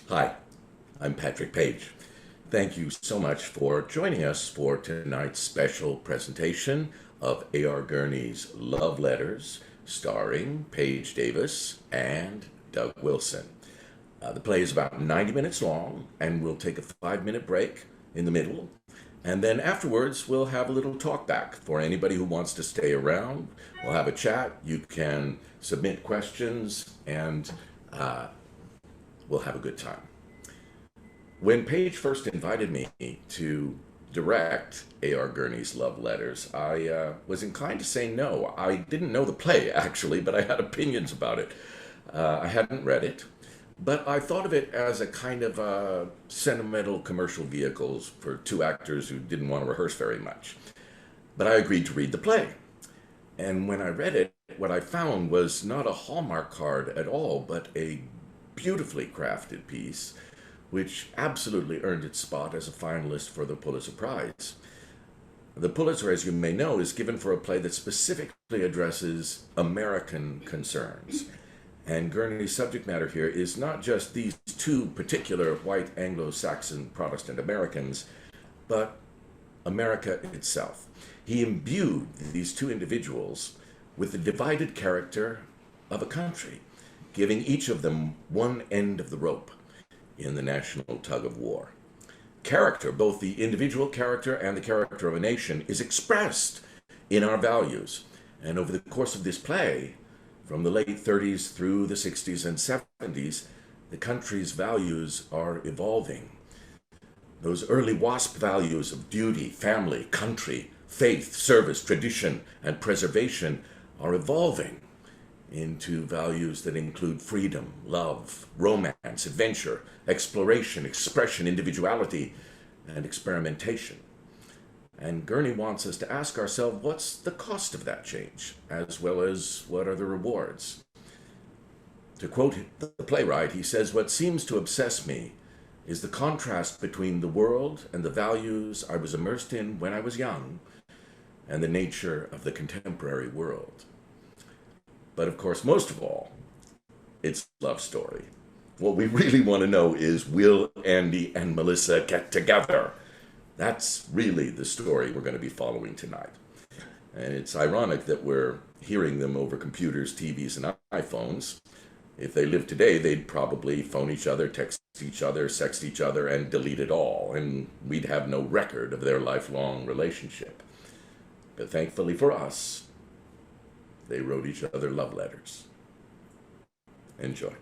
Hi, I'm Patrick Page. Thank you so much for joining us for tonight's special presentation of A.R. Gurney's Love Letters, starring Paige Davis and Doug Wilson. The play is about 90 minutes long, and we'll take a 5-minute break in the middle. And then afterwards, we'll have a little talk back for anybody who wants to stay around. We'll have a chat. You can submit questions, and we'll have a good time. When Paige first invited me to direct A.R. Gurney's Love Letters, I was inclined to say no. I didn't know the play, actually, but I had opinions about it. I hadn't read it, but I thought of it as a kind of sentimental commercial vehicles for two actors who didn't want to rehearse very much. But I agreed to read the play. And when I read it, what I found was not a Hallmark card at all, but a beautifully crafted piece which absolutely earned its spot as a finalist for the Pulitzer Prize. The Pulitzer, as you may know, is given for a play that specifically addresses American concerns. And Gurney's subject matter here is not just these two particular white Anglo-Saxon Protestant Americans, but America itself. He imbued these two individuals with the divided character of a country, giving each of them one end of the rope in the national tug of war. Character, both the individual character and the character of a nation, is expressed in our values. And over the course of this play, from the late 30s through the 60s and 70s, the country's values are evolving. Those early WASP values of duty, family, country, faith, service, tradition, and preservation are evolving into values that include freedom, love, romance, adventure, exploration, expression, individuality, and experimentation. And Gurney wants us to ask ourselves, what's the cost of that change, as well as what are the rewards? To quote the playwright, he says, "What seems to obsess me is the contrast between the world and the values I was immersed in when I was young and the nature of the contemporary world." But of course, most of all, it's a love story. What we really want to know is, will Andy and Melissa get together? That's really the story we're going to be following tonight. And it's ironic that we're hearing them over computers, TVs, and iPhones. If they lived today, they'd probably phone each other, text each other, sext each other, and delete it all, and we'd have no record of their lifelong relationship. But thankfully for us, they wrote each other love letters. Enjoy.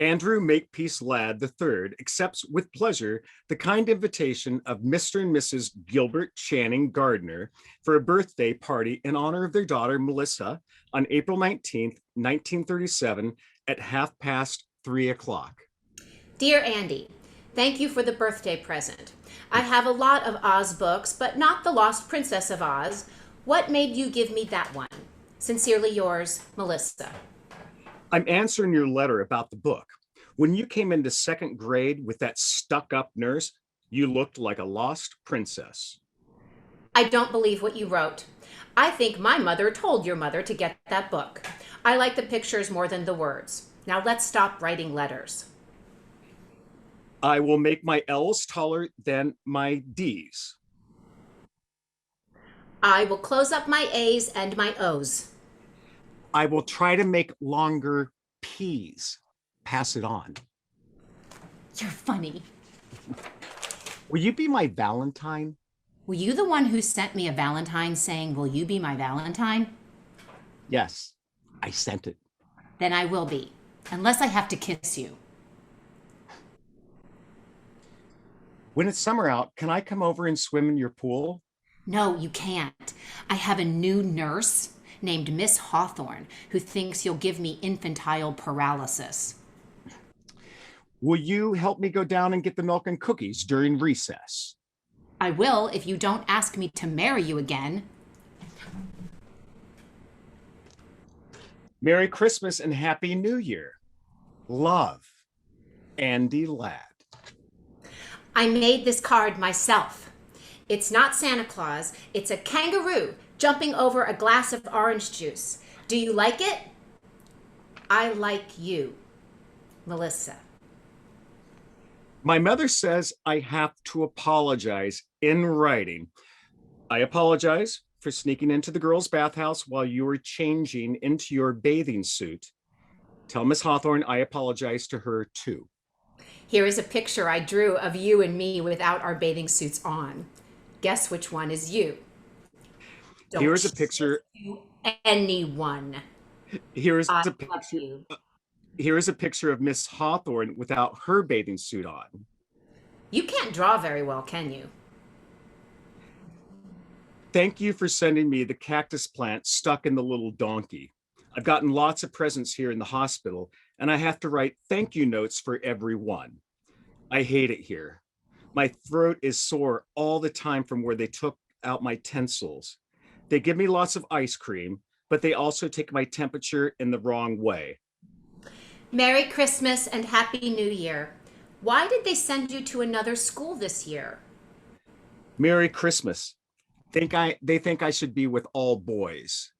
Andrew Makepeace Ladd III accepts with pleasure the kind invitation of Mr. and Mrs. Gilbert Channing Gardner for a birthday party in honor of their daughter Melissa on April 19th, 1937 at 3:30. Dear Andy, thank you for the birthday present. I have a lot of Oz books, but not The Lost Princess of Oz. What made you give me that one? Sincerely yours, Melissa. I'm answering your letter about the book. When you came into second grade with that stuck-up nurse, you looked like a lost princess. I don't believe what you wrote. I think my mother told your mother to get that book. I like the pictures more than the words. Now let's stop writing letters. I will make my L's taller than my D's. I will close up my A's and my O's. I will try to make longer P's. Pass it on. You're funny. Will you be my Valentine? Were you the one who sent me a Valentine saying, "Will you be my Valentine"? Yes, I sent it. Then I will be, unless I have to kiss you. When it's summer out, can I come over and swim in your pool? No, you can't. I have a new nurse named Miss Hawthorne who thinks you'll give me infantile paralysis. Will you help me go down and get the milk and cookies during recess? I will if you don't ask me to marry you again. Merry Christmas and Happy New Year. Love, Andy Ladd. I made this card myself. It's not Santa Claus, it's a kangaroo jumping over a glass of orange juice. Do you like it? I like you, Melissa. My mother says I have to apologize in writing. I apologize for sneaking into the girls' bathhouse while you were changing into your bathing suit. Tell Miss Hawthorne I apologize to her too. Here is a picture I drew of you and me without our bathing suits on. Guess which one is you? Here is a picture. Anyone. Here is I a love picture. you. Here is a picture of Miss Hawthorne without her bathing suit on. You can't draw very well, can you? Thank you for sending me the cactus plant stuck in the little donkey. I've gotten lots of presents here in the hospital, and I have to write thank you notes for every one. I hate it here. My throat is sore all the time from where they took out my tonsils. They give me lots of ice cream, but they also take my temperature in the wrong way. Merry Christmas and Happy New Year. Why did they send you to another school this year? Merry Christmas. They think I should be with all boys.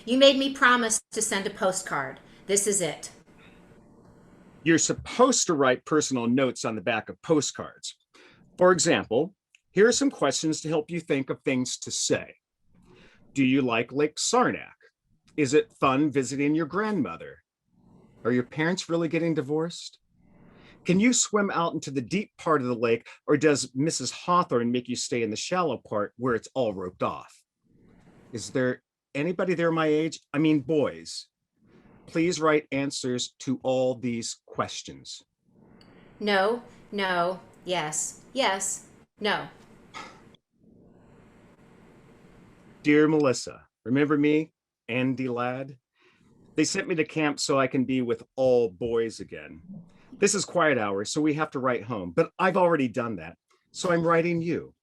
You made me promise to send a postcard. This is it. You're supposed to write personal notes on the back of postcards. For example, here are some questions to help you think of things to say. Do you like Lake Saranac? Is it fun visiting your grandmother? Are your parents really getting divorced? Can you swim out into the deep part of the lake, or does Mrs. Hawthorne make you stay in the shallow part where it's all roped off? Is there anybody there my age? I mean, boys. Please write answers to all these questions. No, no, yes, yes, no. Dear Melissa, remember me, Andy Ladd? They sent me to camp so I can be with all boys again. This is quiet hour, so we have to write home, but I've already done that, so I'm writing you.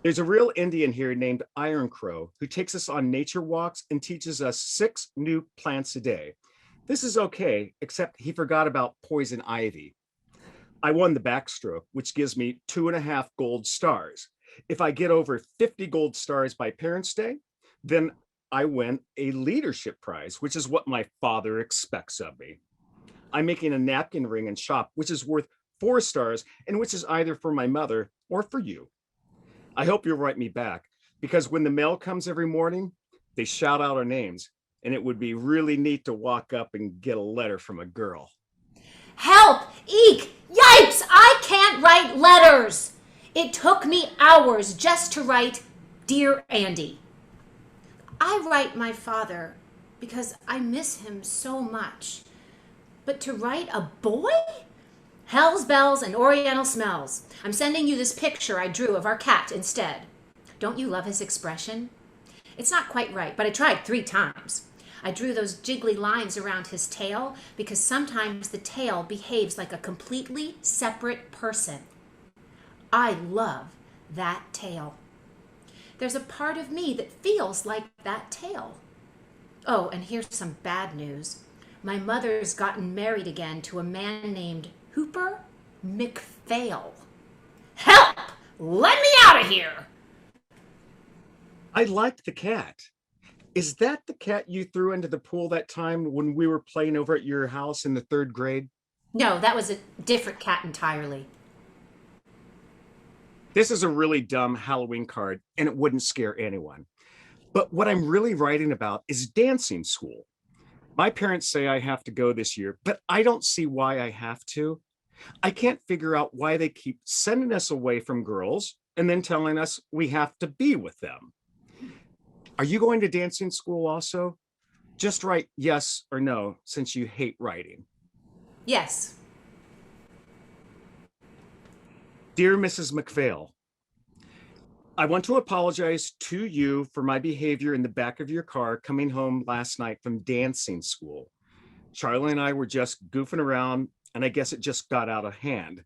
There's a real Indian here named Iron Crow who takes us on nature walks and teaches us 6 new plants a day. This is okay, except he forgot about poison ivy. I won the backstroke, which gives me 2.5 gold stars. If I get over 50 gold stars by Parents' Day, then I win a leadership prize, which is what my father expects of me. I'm making a napkin ring and shop, which is worth 4 stars and which is either for my mother or for you. I hope you'll write me back, because when the mail comes every morning, they shout out our names, and it would be really neat to walk up and get a letter from a girl. Help! Eek! Yipes! I can't write letters! It took me hours just to write Dear Andy. I write my father because I miss him so much. But to write a boy? Hell's bells and oriental smells. I'm sending you this picture I drew of our cat instead. Don't you love his expression? It's not quite right, but I tried 3 times. I drew those jiggly lines around his tail because sometimes the tail behaves like a completely separate person. I love that tail. There's a part of me that feels like that tail. Oh, and here's some bad news. My mother's gotten married again to a man named Hooper McPhail. Help! Let me out of here! I liked the cat. Is that the cat you threw into the pool that time when we were playing over at your house in the 3rd grade? No, that was a different cat entirely. This is a really dumb Halloween card, and it wouldn't scare anyone. But what I'm really writing about is dancing school. My parents say I have to go this year, but I don't see why I have to. I can't figure out why they keep sending us away from girls and then telling us we have to be with them. Are you going to dancing school also? Just write yes or no, since you hate writing. Yes. Dear Mrs. McPhail, I want to apologize to you for my behavior in the back of your car coming home last night from dancing school. Charlie and I were just goofing around. and I guess it just got out of hand.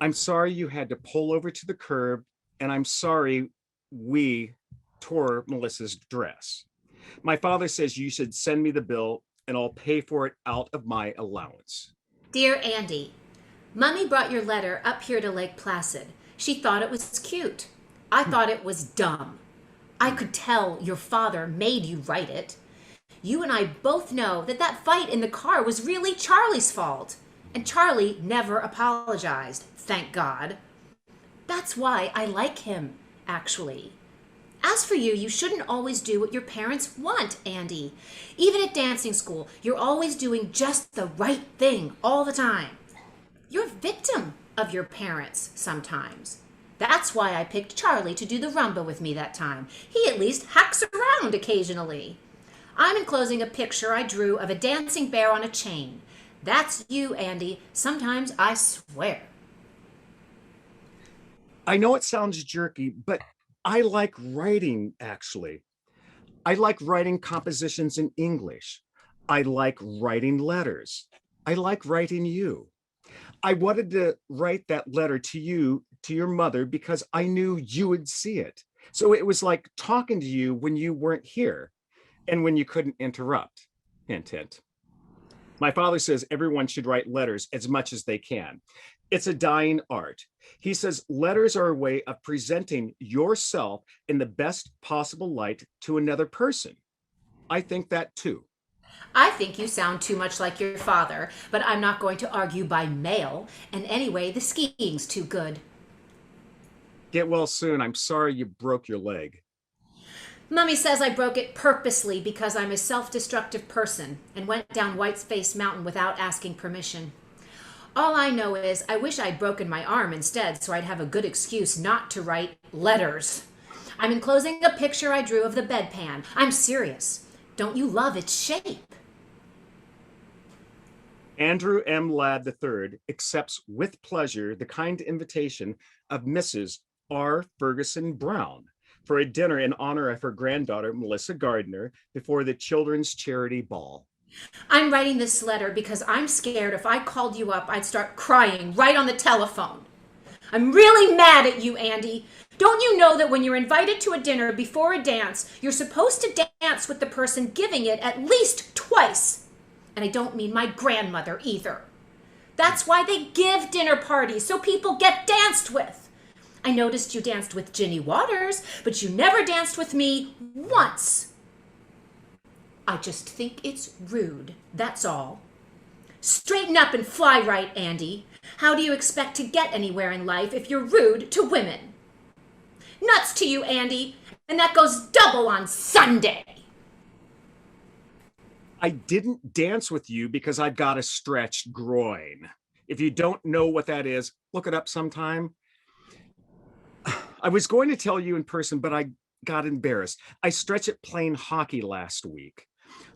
I'm sorry you had to pull over to the curb, and I'm sorry we tore Melissa's dress. My father says you should send me the bill and I'll pay for it out of my allowance. Dear Andy, Mummy brought your letter up here to Lake Placid. She thought it was cute. I thought it was dumb. I could tell your father made you write it. You and I both know that that fight in the car was really Charlie's fault. And Charlie never apologized, thank God. That's why I like him, actually. As for you, you shouldn't always do what your parents want, Andy. Even at dancing school, you're always doing just the right thing all the time. You're a victim of your parents sometimes. That's why I picked Charlie to do the rumba with me that time. He at least hacks around occasionally. I'm enclosing a picture I drew of a dancing bear on a chain. That's you, Andy. Sometimes I swear. I know it sounds jerky, but I like writing, actually. I like writing compositions in English. I like writing letters. I like writing you. I wanted to write that letter to you, to your mother, because I knew you would see it. So it was like talking to you when you weren't here and when you couldn't interrupt. Hint, hint. My father says everyone should write letters as much as they can. It's a dying art. He says letters are a way of presenting yourself in the best possible light to another person. I think that too. I think you sound too much like your father, but I'm not going to argue by mail. And anyway, the skiing's too good. Get well soon. I'm sorry you broke your leg. Mummy says I broke it purposely because I'm a self-destructive person and went down Whiteface Mountain without asking permission. All I know is I wish I'd broken my arm instead so I'd have a good excuse not to write letters. I'm enclosing a picture I drew of the bedpan. I'm serious. Don't you love its shape? Andrew M. Ladd III accepts with pleasure the kind invitation of Mrs. R. Ferguson Brown for a dinner in honor of her granddaughter, Melissa Gardner, before the Children's Charity Ball. I'm writing this letter because I'm scared if I called you up, I'd start crying right on the telephone. I'm really mad at you, Andy. Don't you know that when you're invited to a dinner before a dance, you're supposed to dance with the person giving it at least twice? And I don't mean my grandmother either. That's why they give dinner parties, so people get danced with. I noticed you danced with Ginny Waters, but you never danced with me once. I just think it's rude, that's all. Straighten up and fly right, Andy. How do you expect to get anywhere in life if you're rude to women? Nuts to you, Andy, and that goes double on Sunday. I didn't dance with you because I've got a stretched groin. If you don't know what that is, look it up sometime. I was going to tell you in person, but I got embarrassed. I stretched at playing hockey last week.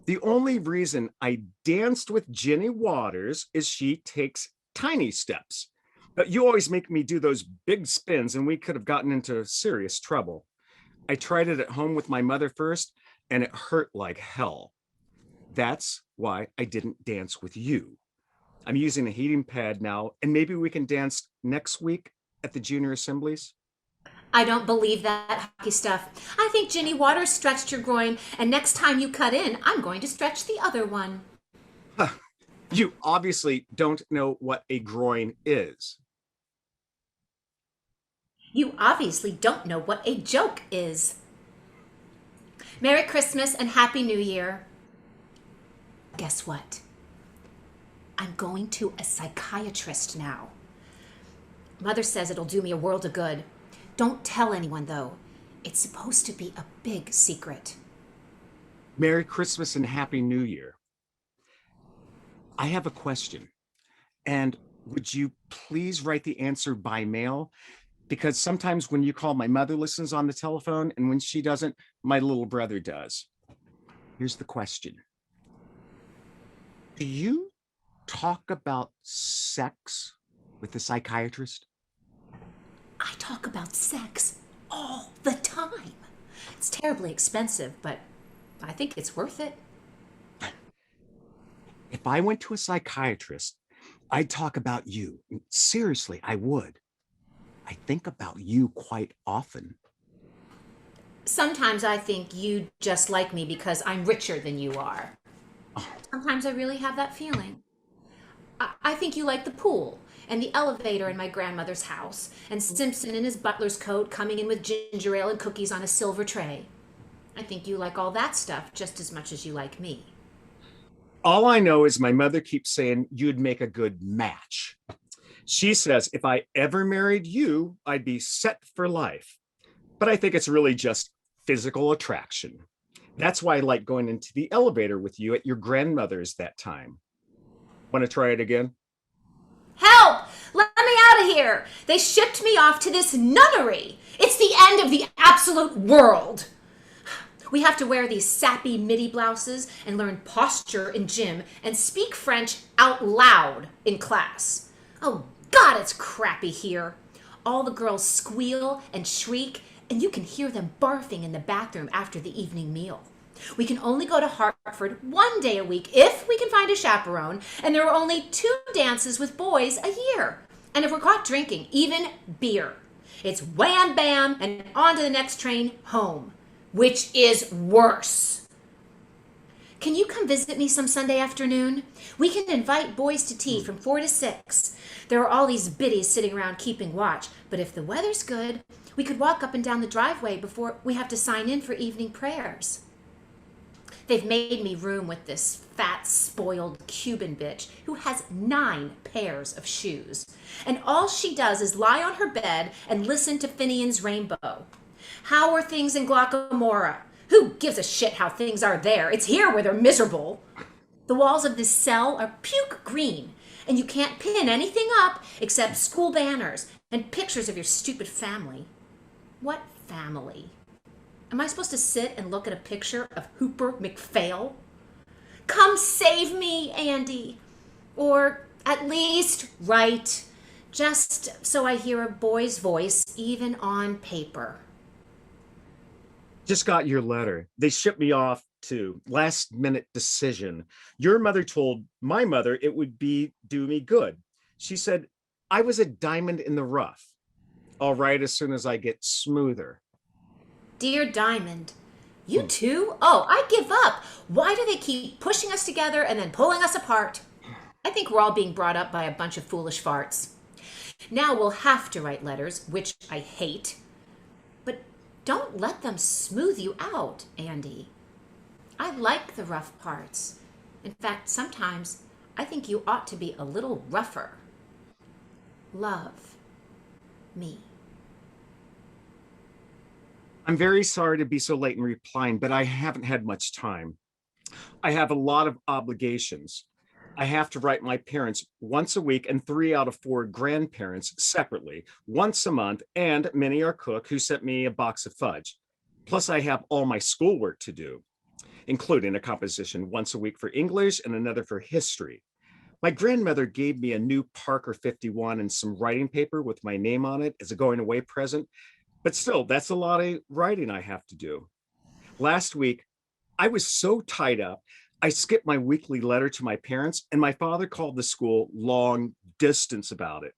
The only reason I danced with Ginny Waters is she takes tiny steps. But you always make me do those big spins, and we could have gotten into serious trouble. I tried it at home with my mother first, and it hurt like hell. That's why I didn't dance with you. I'm using a heating pad now, and maybe we can dance next week at the junior assemblies. I don't believe that hockey stuff. I think Ginny Waters stretched your groin, and next time you cut in, I'm going to stretch the other one. You obviously don't know what a groin is. You obviously don't know what a joke is. Merry Christmas and Happy New Year. Guess what? I'm going to a psychiatrist now. Mother says it'll do me a world of good. Don't tell anyone, though. It's supposed to be a big secret. Merry Christmas and Happy New Year. I have a question. And would you please write the answer by mail? Because sometimes when you call, my mother listens on the telephone, and when she doesn't, my little brother does. Here's the question. Do you talk about sex with the psychiatrist? I talk about sex all the time. It's terribly expensive, but I think it's worth it. If I went to a psychiatrist I'd talk about you. Seriously, I would. I think about you quite often. Sometimes I think you just like me because I'm richer than you are. Sometimes I really have that feeling. I think you like the pool and the elevator in my grandmother's house, and Simpson in his butler's coat coming in with ginger ale and cookies on a silver tray. I think you like all that stuff just as much as you like me. All I know is my mother keeps saying you'd make a good match. She says if I ever married you, I'd be set for life. But I think it's really just physical attraction. That's why I like going into the elevator with you at your grandmother's that time. Want to try it again? Help! Let me out of here! They shipped me off to this nunnery! It's the end of the absolute world! We have to wear these sappy midi blouses and learn posture in gym and speak French out loud in class. Oh, God, it's crappy here. All the girls squeal and shriek, and you can hear them barfing in the bathroom after the evening meal. We can only go to Hartford 1 day a week if we can find a chaperone, and there are only 2 dances with boys a year. And if we're caught drinking, even beer. It's wham bam and on to the next train home, which is worse. Can you come visit me some Sunday afternoon? We can invite boys to tea from 4 to 6. There are all these biddies sitting around keeping watch, but if the weather's good, we could walk up and down the driveway before we have to sign in for evening prayers. They've made me room with this fat, spoiled Cuban bitch who has 9 pairs of shoes. And all she does is lie on her bed and listen to Finian's Rainbow. How are things in Guacamora? Who gives a shit how things are there? It's here where they're miserable. The walls of this cell are puke green, and you can't pin anything up except school banners and pictures of your stupid family. What family? Am I supposed to sit and look at a picture of Hooper McPhail? Come save me, Andy. Or at least write, just so I hear a boy's voice even on paper. Just got your letter. They shipped me off to last minute decision. Your mother told my mother it would do me good. She said I was a diamond in the rough. I'll write as soon as I get smoother. Dear Diamond, you too? Oh, I give up. Why do they keep pushing us together and then pulling us apart? I think we're all being brought up by a bunch of foolish farts. Now we'll have to write letters, which I hate. But don't let them smooth you out, Andy. I like the rough parts. In fact, sometimes I think you ought to be a little rougher. Love me. I'm very sorry to be so late in replying, but I haven't had much time. I have a lot of obligations. I have to write my parents once a week and 3 out of 4 grandparents separately, once a month, and Minnie, our cook, who sent me a box of fudge. Plus, I have all my schoolwork to do, including a composition once a week for English and another for history. My grandmother gave me a new Parker 51 and some writing paper with my name on it as a going away present. But still, that's a lot of writing I have to do. Last week, I was so tied up, I skipped my weekly letter to my parents, and my father called the school long distance about it.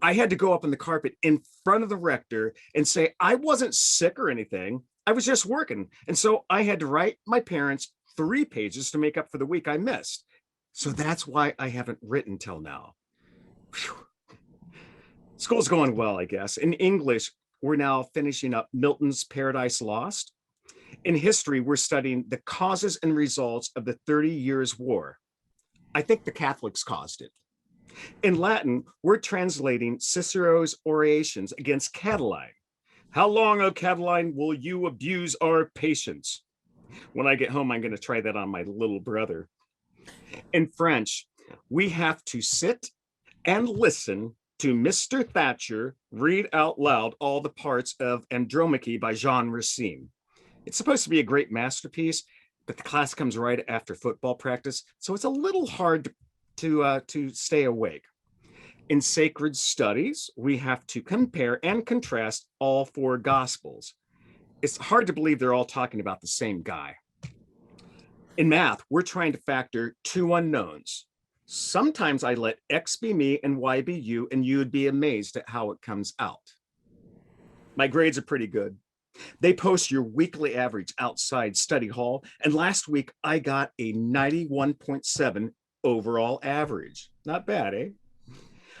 I had to go up on the carpet in front of the rector and say I wasn't sick or anything. I was just working. And so I had to write my parents 3 pages to make up for the week I missed. So that's why I haven't written till now. Whew. School's going well, I guess. In English, we're now finishing up Milton's Paradise Lost. In history, we're studying the causes and results of the 30 Years' War. I think the Catholics caused it. In Latin, we're translating Cicero's orations against Catiline. How long, O Catiline, will you abuse our patience? When I get home, I'm going to try that on my little brother. In French, we have to sit and listen to Mr. Thatcher read out loud all the parts of Andromache by Jean Racine. It's supposed to be a great masterpiece, but the class comes right after football practice, so it's a little hard to stay awake. In sacred studies, we have to compare and contrast all 4 gospels. It's hard to believe they're all talking about the same guy. In math, we're trying to factor 2 unknowns. Sometimes I let X be me and Y be you, and you would be amazed at how it comes out. My grades are pretty good. They post your weekly average outside study hall, and last week I got a 91.7 overall average. Not bad, eh?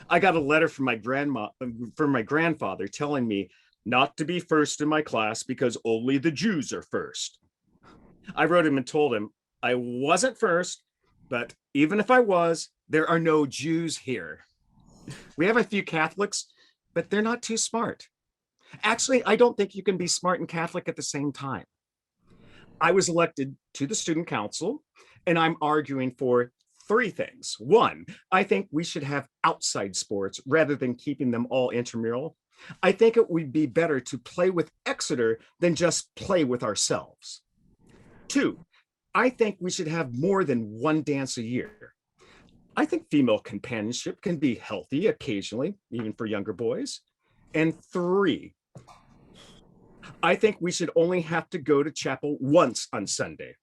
I got a letter from my grandfather telling me not to be first in my class because only the Jews are first. I wrote him and told him I wasn't first, but even if I was, there are no Jews here. We have a few Catholics, but they're not too smart. Actually, I don't think you can be smart and Catholic at the same time. I was elected to the student council, and I'm arguing for three things. One, I think we should have outside sports rather than keeping them all intramural. I think it would be better to play with Exeter than just play with ourselves. Two, I think we should have more than one dance a year. I think female companionship can be healthy occasionally, even for younger boys. And three, I think we should only have to go to chapel once on Sunday.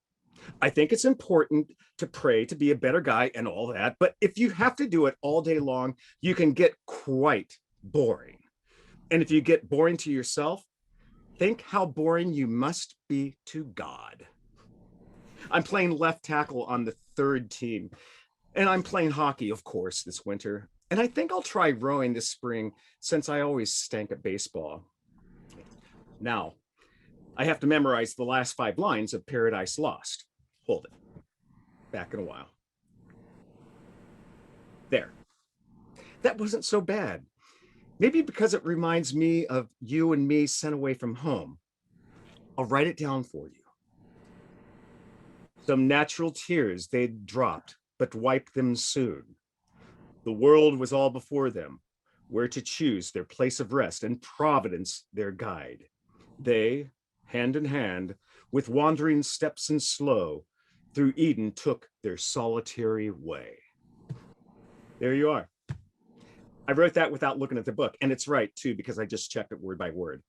I think it's important to pray to be a better guy and all that, but if you have to do it all day long, you can get quite boring. And if you get boring to yourself, think how boring you must be to God. I'm playing left tackle on the third team, and I'm playing hockey, of course, this winter. And I think I'll try rowing this spring since I always stank at baseball. Now, I have to memorize the last 5 lines of Paradise Lost. Hold it. Back in a while. There. That wasn't so bad. Maybe because it reminds me of you and me sent away from home. I'll write it down for you. Some natural tears they'd dropped, but wiped them soon. The world was all before them, where to choose their place of rest, and Providence their guide. They, hand in hand, with wandering steps and slow, through Eden took their solitary way. There you are. I wrote that without looking at the book, and it's right, too, because I just checked it word by word.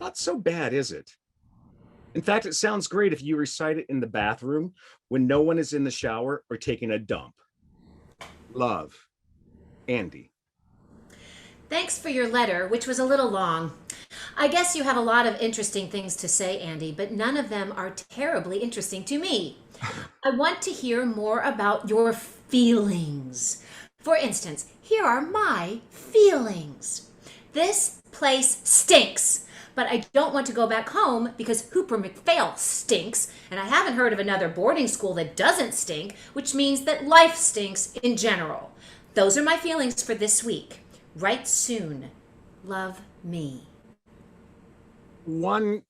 Not so bad, is it? In fact, it sounds great if you recite it in the bathroom when no one is in the shower or taking a dump. Love, Andy. Thanks for your letter, which was a little long. I guess you have a lot of interesting things to say, Andy, but none of them are terribly interesting to me. I want to hear more about your feelings. For instance, here are my feelings. This place stinks, but I don't want to go back home because Hooper McPhail stinks, and I haven't heard of another boarding school that doesn't stink, which means that life stinks in general. Those are my feelings for this week. Write soon. Love, me. One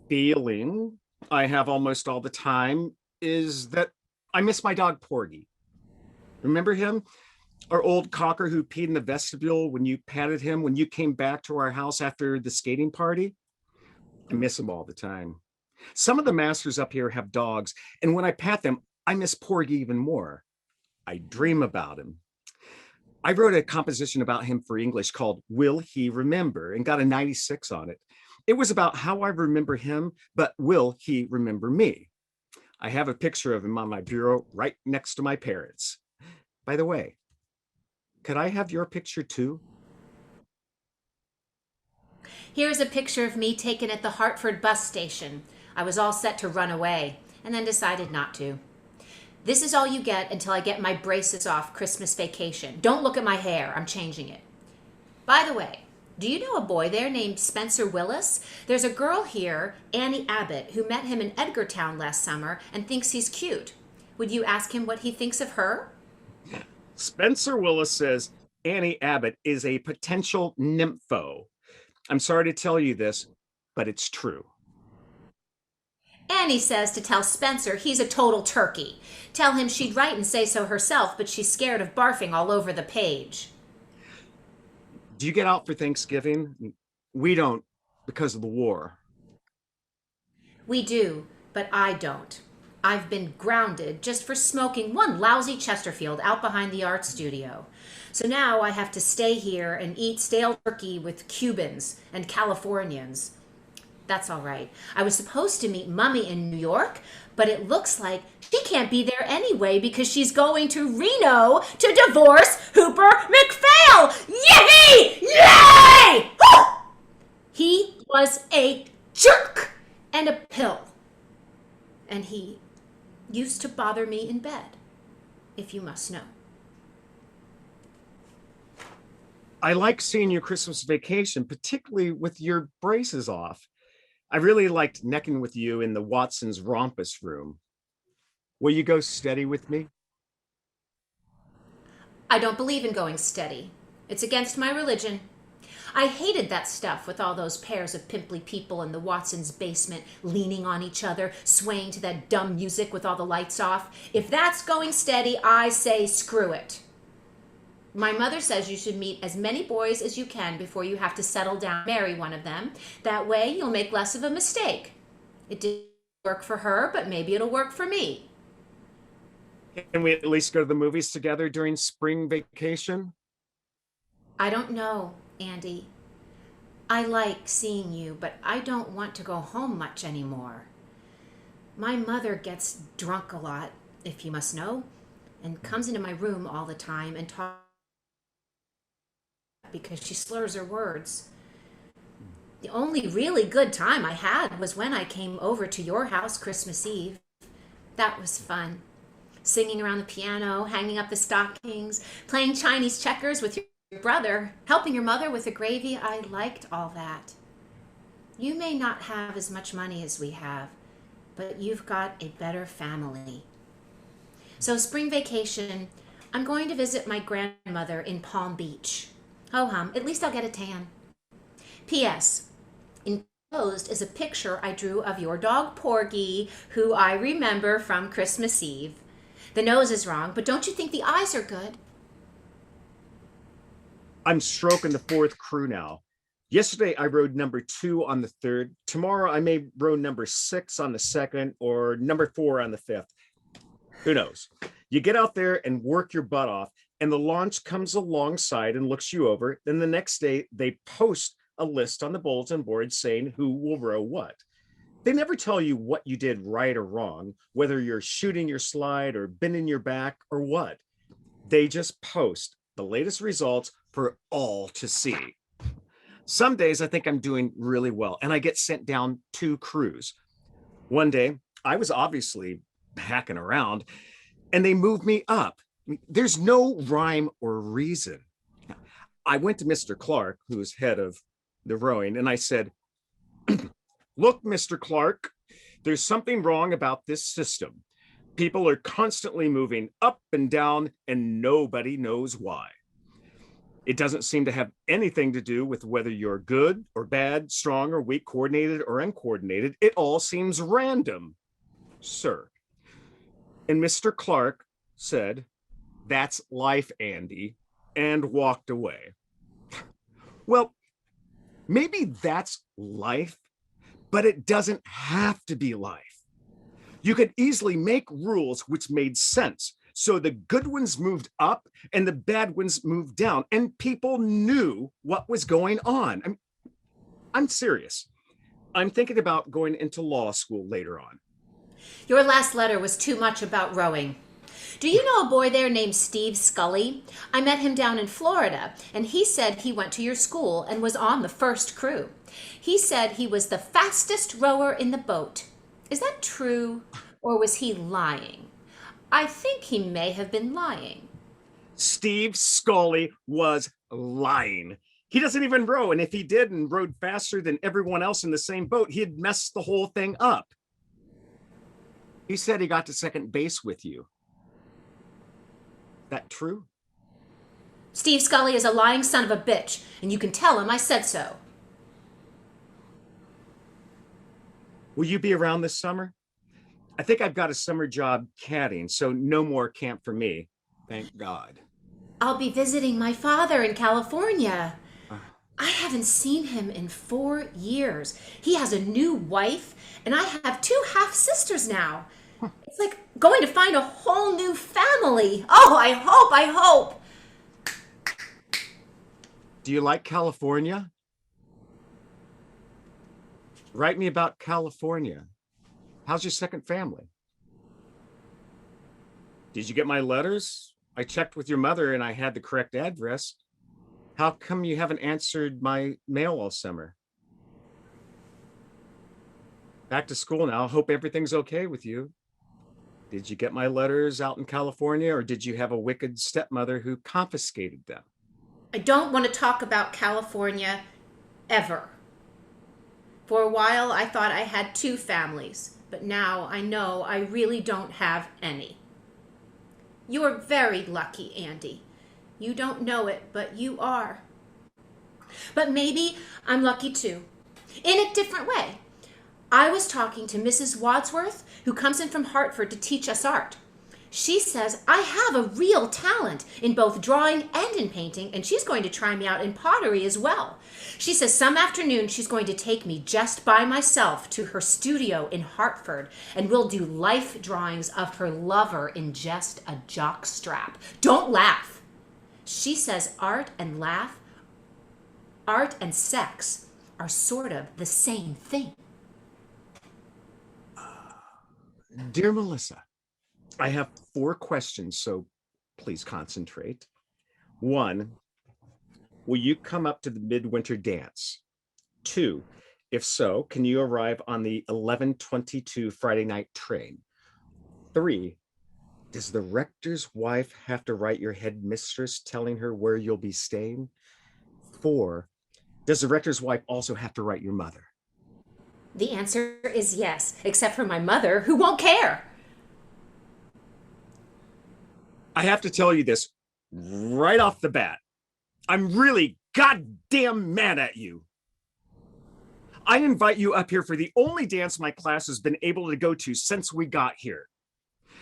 feeling I have almost all the time is that I miss my dog Porgy. Remember him? Our old cocker who peed in the vestibule when you patted him when you came back to our house after the skating party? I miss him all the time. Some of the masters up here have dogs, and when I pat them, I miss Porgy even more. I dream about him. I wrote a composition about him for English called Will He Remember and got a 96 on it. It was about how I remember him, but will he remember me? I have a picture of him on my bureau right next to my parents. By the way, could I have your picture too? Here's a picture of me taken at the Hartford bus station. I was all set to run away and then decided not to. This is all you get until I get my braces off Christmas vacation. Don't look at my hair. I'm changing it. By the way, do you know a boy there named Spencer Willis? There's a girl here, Annie Abbott, who met him in Edgartown last summer and thinks he's cute. Would you ask him what he thinks of her? Spencer Willis says Annie Abbott is a potential nympho. I'm sorry to tell you this, but it's true. Annie says to tell Spencer he's a total turkey. Tell him she'd write and say so herself, but she's scared of barfing all over the page. Do you get out for Thanksgiving? We don't, because of the war. We do, but I don't. I've been grounded just for smoking one lousy Chesterfield out behind the art studio. So now I have to stay here and eat stale turkey with Cubans and Californians. That's all right. I was supposed to meet Mummy in New York, but it looks like She can't be there anyway because she's going to Reno to divorce Hooper McPhail. Yay! Yay! Woo! He was a jerk and a pill. And he used to bother me in bed, if you must know. I like seeing your Christmas Vacation, particularly with your braces off. I really liked necking with you in the Watson's Rompus room. Will you go steady with me? I don't believe in going steady. It's against my religion. I hated that stuff with all those pairs of pimply people in the Watson's basement leaning on each other, swaying to that dumb music with all the lights off. If that's going steady, I say screw it. My mother says you should meet as many boys as you can before you have to settle down, marry one of them. That way you'll make less of a mistake. It didn't work for her, but maybe it'll work for me. Can we at least go to the movies together during spring vacation? I don't know, Andy. I like seeing you, but I don't want to go home much anymore. My mother gets drunk a lot, if you must know, and comes into my room all the time and talks because she slurs her words. The only really good time I had was when I came over to your house Christmas Eve. That was fun. Singing around the piano, hanging up the stockings, playing Chinese checkers with your brother, helping your mother with the gravy. I liked all that. You may not have as much money as we have, but you've got a better family. So spring vacation, I'm going to visit my grandmother in Palm Beach. Ho hum, at least I'll get a tan. P.S. Enclosed is a picture I drew of your dog Porgy, who I remember from Christmas Eve. The nose is wrong, but don't you think the eyes are good? I'm stroking the fourth crew now. Yesterday, I rode number 2 on the 3rd. Tomorrow, I may row number 6 on the 2nd or number 4 on the 5th. Who knows? You get out there and work your butt off, and the launch comes alongside and looks you over. Then the next day, they post a list on the bulletin board saying who will row what. They never tell you what you did right or wrong, whether you're shooting your slide or bending your back or what. They just post the latest results for all to see. Some days I think I'm doing really well and I get sent down 2 crews. One day I was obviously hacking around and they moved me up. There's no rhyme or reason. I went to Mr. Clark, who's head of the rowing, and I said, look, Mr. Clark, there's something wrong about this system. People are constantly moving up and down and nobody knows why. It doesn't seem to have anything to do with whether you're good or bad, strong or weak, coordinated or uncoordinated. It all seems random, sir. And Mr. Clark said, that's life, Andy, and walked away. Well, maybe that's life, but it doesn't have to be life. You could easily make rules which made sense. So the good ones moved up and the bad ones moved down, and people knew what was going on. I'm serious. I'm thinking about going into law school later on. Your last letter was too much about rowing. Do you know a boy there named Steve Scully? I met him down in Florida, and he said he went to your school and was on the first crew. He said he was the fastest rower in the boat. Is that true, or was he lying? I think he may have been lying. Steve Scully was lying. He doesn't even row, and if he did and rowed faster than everyone else in the same boat, he'd mess the whole thing up. He said he got to second base with you. That true? Steve Scully is a lying son of a bitch, and you can tell him I said so. Will you be around this summer? I think I've got a summer job caddying, so no more camp for me. Thank God. I'll be visiting my father in California. I haven't seen him in 4 years. He has a new wife, and I have 2 half-sisters now. It's like going to find a whole new family. Oh, I hope. Do you like California? Write me about California. How's your second family? Did you get my letters? I checked with your mother and I had the correct address. How come you haven't answered my mail all summer? Back to school now. Hope everything's okay with you. Did you get my letters out in California, or did you have a wicked stepmother who confiscated them? I don't want to talk about California ever. For a while, I thought I had two families, but now I know I really don't have any. You're very lucky, Andy. You don't know it, but you are. But maybe I'm lucky too, in a different way. I was talking to Mrs. Wadsworth, who comes in from Hartford to teach us art. She says I have a real talent in both drawing and in painting, and she's going to try me out in pottery as well. She says some afternoon she's going to take me just by myself to her studio in Hartford, and we'll do life drawings of her lover in just a jock strap. Don't laugh. She says art and sex are sort of the same thing. Dear Melissa, I have 4 questions, so please concentrate. 1, will you come up to the midwinter dance? 2, if so, can you arrive on the 11:22 Friday night train? 3, does the rector's wife have to write your headmistress telling her where you'll be staying? 4, does the rector's wife also have to write your mother? The answer is yes, except for my mother, who won't care. I have to tell you this right off the bat. I'm really goddamn mad at you. I invite you up here for the only dance my class has been able to go to since we got here.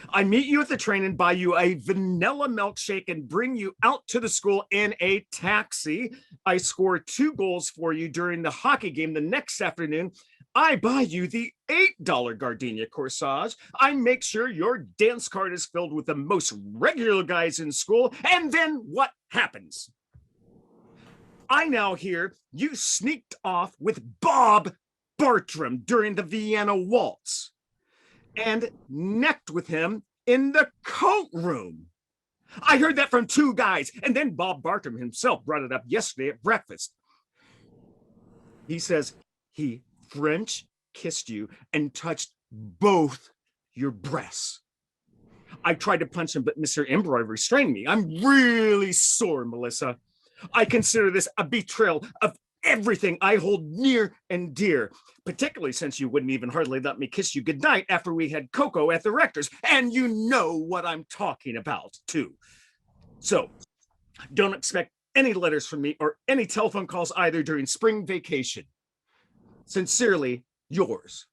I meet you at the train and buy you a vanilla milkshake and bring you out to the school in a taxi. I score 2 goals for you during the hockey game the next afternoon. I buy you the $8 gardenia corsage. I make sure your dance card is filled with the most regular guys in school. And then what happens? I now hear you sneaked off with Bob Bartram during the Vienna Waltz and necked with him in the coat room. I heard that from 2 guys, and then Bob Bartram himself brought it up yesterday at breakfast. He says he French kissed you and touched both your breasts. I tried to punch him, but Mr. Embroidery restrained me. I'm really sore, Melissa. I consider this a betrayal of everything I hold near and dear, particularly since you wouldn't even hardly let me kiss you goodnight after we had cocoa at the rector's, and you know what I'm talking about, too. So, don't expect any letters from me or any telephone calls either during spring vacation. Sincerely, yours.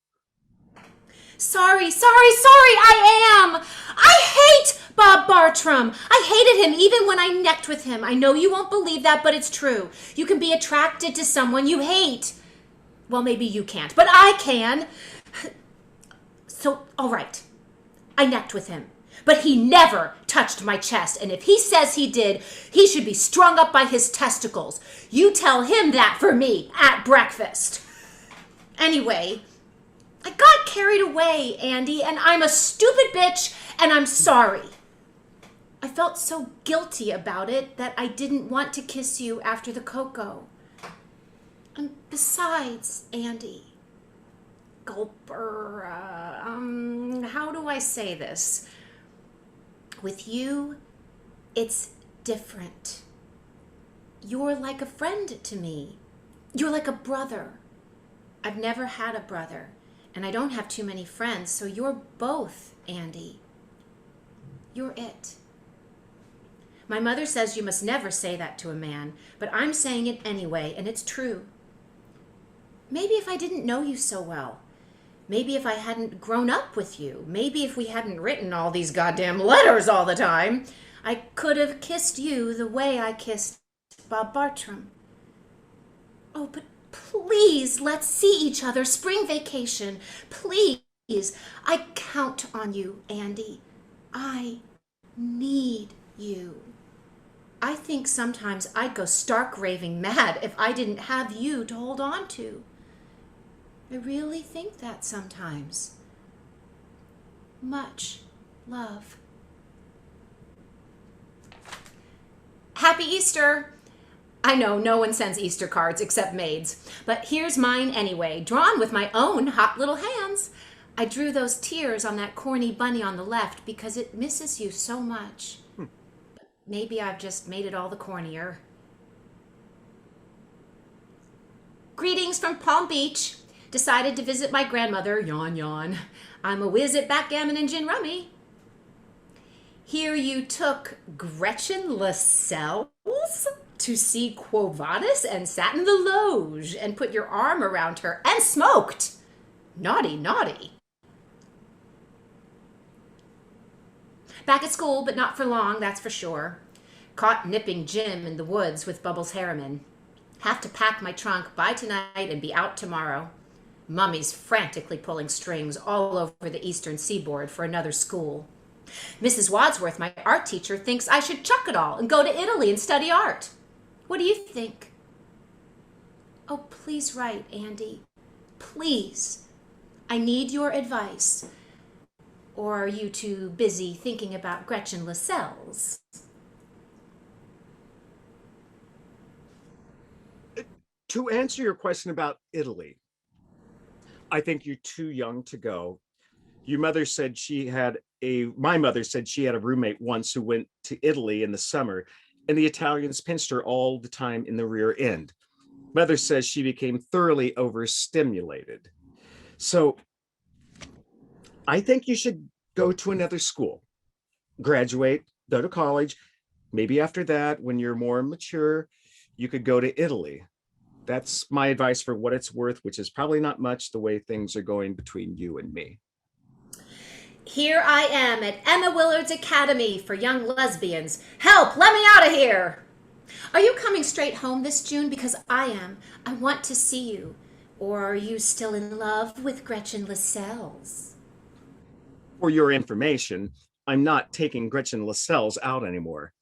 Sorry, I am. I hate Bob Bartram. I hated him even when I necked with him. I know you won't believe that, but it's true. You can be attracted to someone you hate. Well, maybe you can't, but I can. So, all right. I necked with him, but he never touched my chest, and if he says he did, he should be strung up by his testicles. You tell him that for me at breakfast. Anyway, I got carried away, Andy, and I'm a stupid bitch, and I'm sorry. I felt so guilty about it that I didn't want to kiss you after the cocoa. And besides, Andy, Gulper, how do I say this? With you, it's different. You're like a friend to me. You're like a brother. I've never had a brother, and I don't have too many friends, so you're both, Andy. You're it. My mother says you must never say that to a man, but I'm saying it anyway, and it's true. Maybe if I didn't know you so well, maybe if I hadn't grown up with you, maybe if we hadn't written all these goddamn letters all the time, I could have kissed you the way I kissed Bob Bartram. Oh, but please, let's see each other spring vacation. Please. I count on you, Andy. I need you. I think sometimes I'd go stark raving mad if I didn't have you to hold on to. I really think that sometimes. Much love. Happy Easter! I know no one sends Easter cards except maids, but here's mine anyway, drawn with my own hot little hands. I drew those tears on that corny bunny on the left because it misses you so much. Maybe I've just made it all the cornier. Greetings from Palm Beach. Decided to visit my grandmother, yawn yawn. I'm a whiz at backgammon and gin rummy. Here you took Gretchen Lascelles to see Quo Vadis and sat in the loge and put your arm around her and smoked. Naughty, naughty. Back at school, but not for long, that's for sure. Caught nipping Jim in the woods with Bubbles Harriman. Have to pack my trunk by tonight and be out tomorrow. Mummy's frantically pulling strings all over the eastern seaboard for another school. Mrs. Wadsworth, my art teacher, thinks I should chuck it all and go to Italy and study art. What do you think? Oh, please write, Andy. Please. I need your advice. Or are you too busy thinking about Gretchen Lascelles? To answer your question about Italy, I think you're too young to go. My mother said she had a roommate once who went to Italy in the summer, and the Italians pinched her all the time in the rear end. Mother says she became thoroughly overstimulated. So I think you should go to another school, graduate, go to college. Maybe after that, when you're more mature, you could go to Italy. That's my advice for what it's worth, which is probably not much the way things are going between you and me. Here I am at Emma Willard's Academy for Young Lesbians. Help, let me out of here. Are you coming straight home this June? Because I am. I want to see you. Or are you still in love with Gretchen Lascelles? For your information, I'm not taking Gretchen Lascelles out anymore.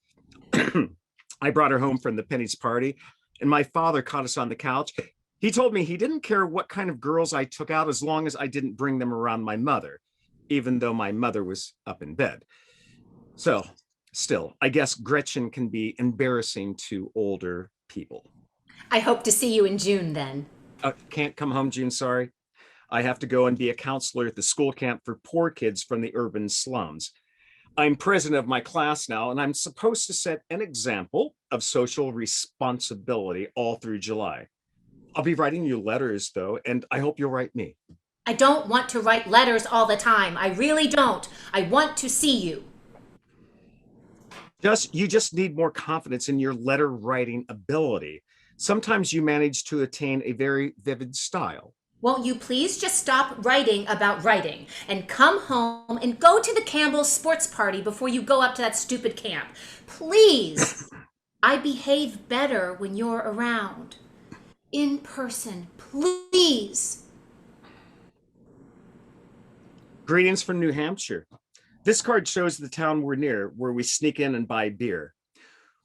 I brought her home from the Penny's party, and my father caught us on the couch. He told me he didn't care what kind of girls I took out as long as I didn't bring them around my mother, even though my mother was up in bed. So, still, I guess Gretchen can be embarrassing to older people. I hope to see you in June then. Can't come home, June, sorry. I have to go and be a counselor at the school camp for poor kids from the urban slums. I'm president of my class now, and I'm supposed to set an example of social responsibility all through July. I'll be writing you letters, though, and I hope you'll write me. I don't want to write letters all the time. I really don't. I want to see you. You just need more confidence in your letter writing ability. Sometimes you manage to attain a very vivid style. Won't you please just stop writing about writing and come home and go to the Campbell sports party before you go up to that stupid camp? Please. I behave better when you're around. In person, please. Greetings from New Hampshire. This card shows the town we're near, where we sneak in and buy beer.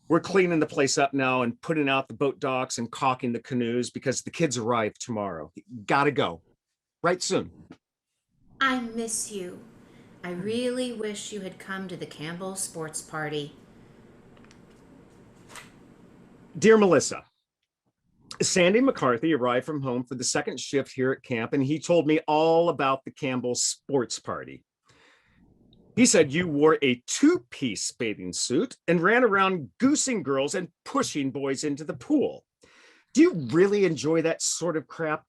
We're cleaning the place up now and putting out the boat docks and caulking the canoes because the kids arrive tomorrow. Gotta go. Right soon. I miss you. I really wish you had come to the Campbell sports party. Dear Melissa, Sandy McCarthy arrived from home for the second shift here at camp, and he told me all about the Campbell sports party. He said you wore a two-piece bathing suit and ran around goosing girls and pushing boys into the pool. Do you really enjoy that sort of crap?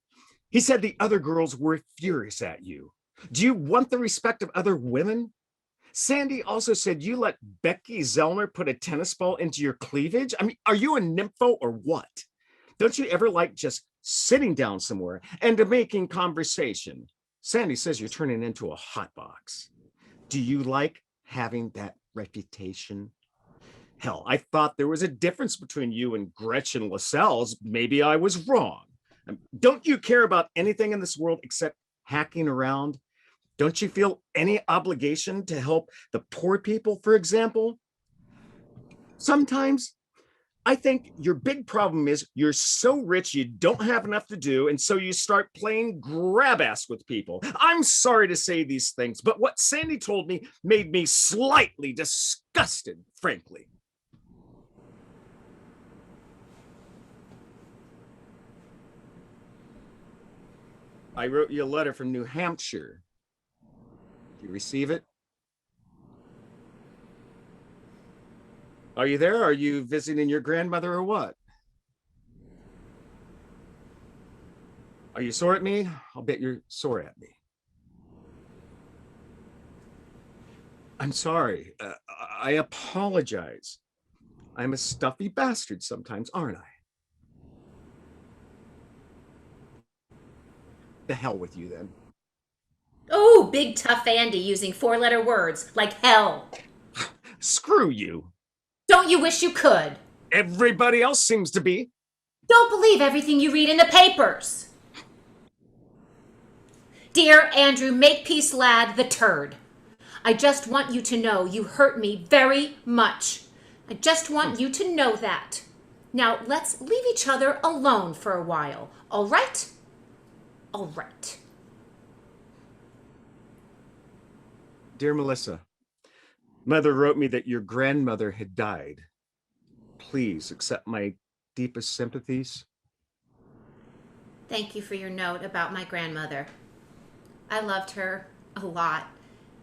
He said the other girls were furious at you. Do you want the respect of other women? Sandy also said you let Becky Zellner put a tennis ball into your cleavage. I mean, are you a nympho or what? Don't you ever like just sitting down somewhere and making conversation? Sandy says you're turning into a hotbox. Do you like having that reputation? Hell, I thought there was a difference between you and Gretchen Lascelles. Maybe I was wrong. Don't you care about anything in this world except hacking around? Don't you feel any obligation to help the poor people, for example? Sometimes I think your big problem is you're so rich you don't have enough to do, and so you start playing grab ass with people. I'm sorry to say these things, but what Sandy told me made me slightly disgusted, frankly. I wrote you a letter from New Hampshire. Did you receive it? Are you there? Are you visiting your grandmother or what? Are you sore at me? I'll bet you're sore at me. I'm sorry. I apologize. I'm a stuffy bastard sometimes, aren't I? The hell with you then. Oh, big tough Andy using four-letter words like hell. Screw you. Don't you wish you could? Everybody else seems to be. Don't believe everything you read in the papers. Dear Andrew Makepeace Lad the Turd, I just want you to know you hurt me very much. I just want you to know that. Now let's leave each other alone for a while, all right? All right. Dear Melissa, Mother wrote me that your grandmother had died. Please accept my deepest sympathies. Thank you for your note about my grandmother. I loved her a lot,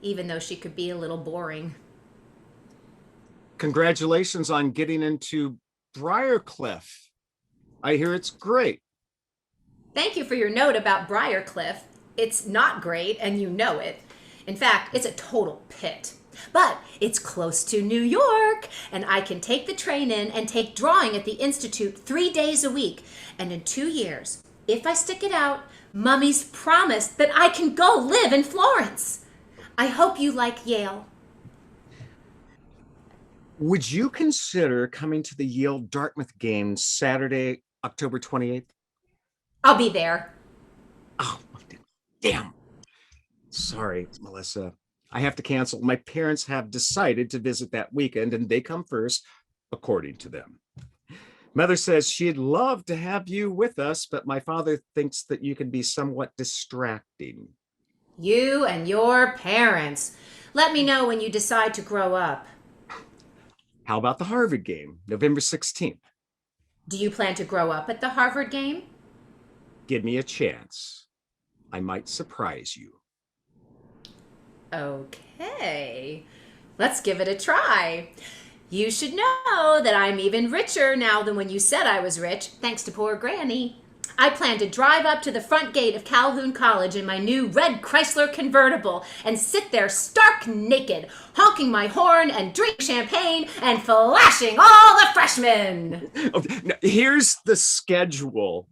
even though she could be a little boring. Congratulations on getting into Briarcliff. I hear it's great. Thank you for your note about Briarcliff. It's not great, and you know it. In fact, it's a total pit. But it's close to New York, and I can take the train in and take drawing at the Institute 3 days a week. And in 2 years, if I stick it out, Mummy's promised that I can go live in Florence. I hope you like Yale. Would you consider coming to the Yale Dartmouth game Saturday, October 28th? I'll be there. Oh, damn. Sorry, Melissa. I have to cancel. My parents have decided to visit that weekend, and they come first, according to them. Mother says she'd love to have you with us, but my father thinks that you can be somewhat distracting. You and your parents. Let me know when you decide to grow up. How about the Harvard game, November 16th? Do you plan to grow up at the Harvard game? Give me a chance. I might surprise you. Okay, let's give it a try. You should know that I'm even richer now than when you said I was rich, thanks to poor Granny. I plan to drive up to the front gate of Calhoun College in my new red Chrysler convertible and sit there stark naked, honking my horn and drink champagne and flashing all the freshmen. Okay, now here's the schedule.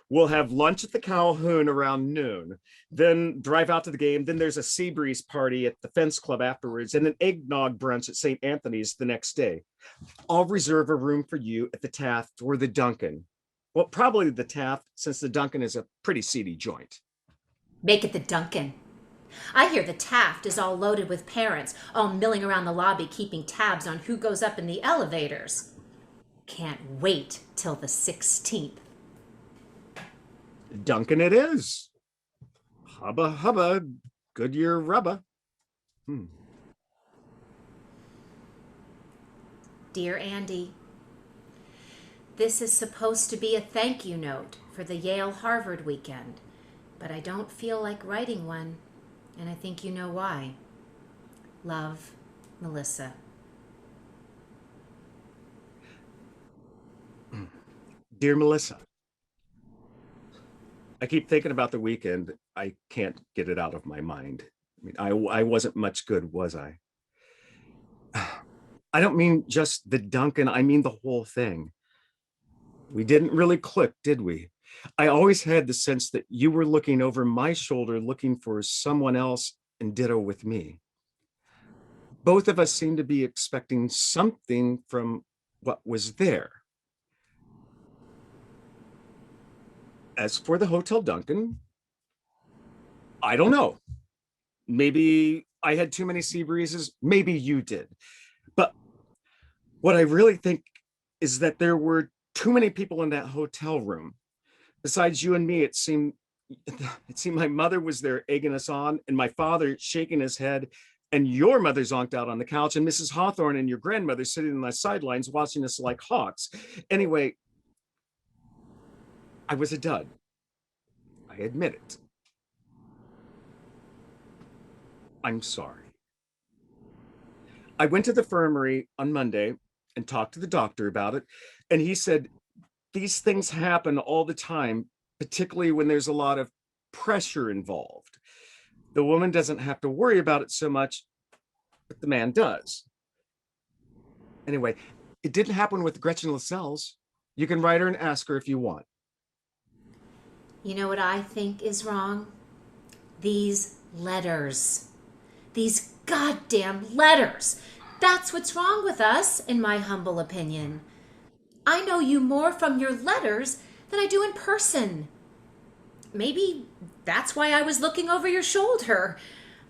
We'll have lunch at the Calhoun around noon, then drive out to the game. Then there's a sea breeze party at the Fence Club afterwards, and an eggnog brunch at St. Anthony's the next day. I'll reserve a room for you at the Taft or the Duncan. Well, probably the Taft, since the Duncan is a pretty seedy joint. Make it the Duncan. I hear the Taft is all loaded with parents, all milling around the lobby keeping tabs on who goes up in the elevators. Can't wait till the 16th. Duncan it is. Hubba hubba, Goodyear rubber. Dear Andy, this is supposed to be a thank you note for the Yale-Harvard weekend, but I don't feel like writing one, and I think you know why. Love, Melissa. Dear Melissa, I keep thinking about the weekend. I can't get it out of my mind. I mean, I wasn't much good, was I? I don't mean just the Duncan. I mean the whole thing. We didn't really click, did we? I always had the sense that you were looking over my shoulder, looking for someone else, and ditto with me. Both of us seemed to be expecting something from what was there. As for the Hotel Duncan, I don't know. Maybe I had too many sea breezes. Maybe you did. But what I really think is that there were too many people in that hotel room. Besides you and me, it seemed my mother was there egging us on, and my father shaking his head, and your mother zonked out on the couch, and Mrs. Hawthorne and your grandmother sitting on the sidelines watching us like hawks. Anyway, I was a dud. I admit it. I'm sorry. I went to the infirmary on Monday and talked to the doctor about it, and he said these things happen all the time, particularly when there's a lot of pressure involved. The woman doesn't have to worry about it so much, but the man does. Anyway, it didn't happen with Gretchen Lascelles. You can write her and ask her if you want. You know what I think is wrong? These letters. These goddamn letters. That's what's wrong with us, in my humble opinion. I know you more from your letters than I do in person. Maybe that's why I was looking over your shoulder.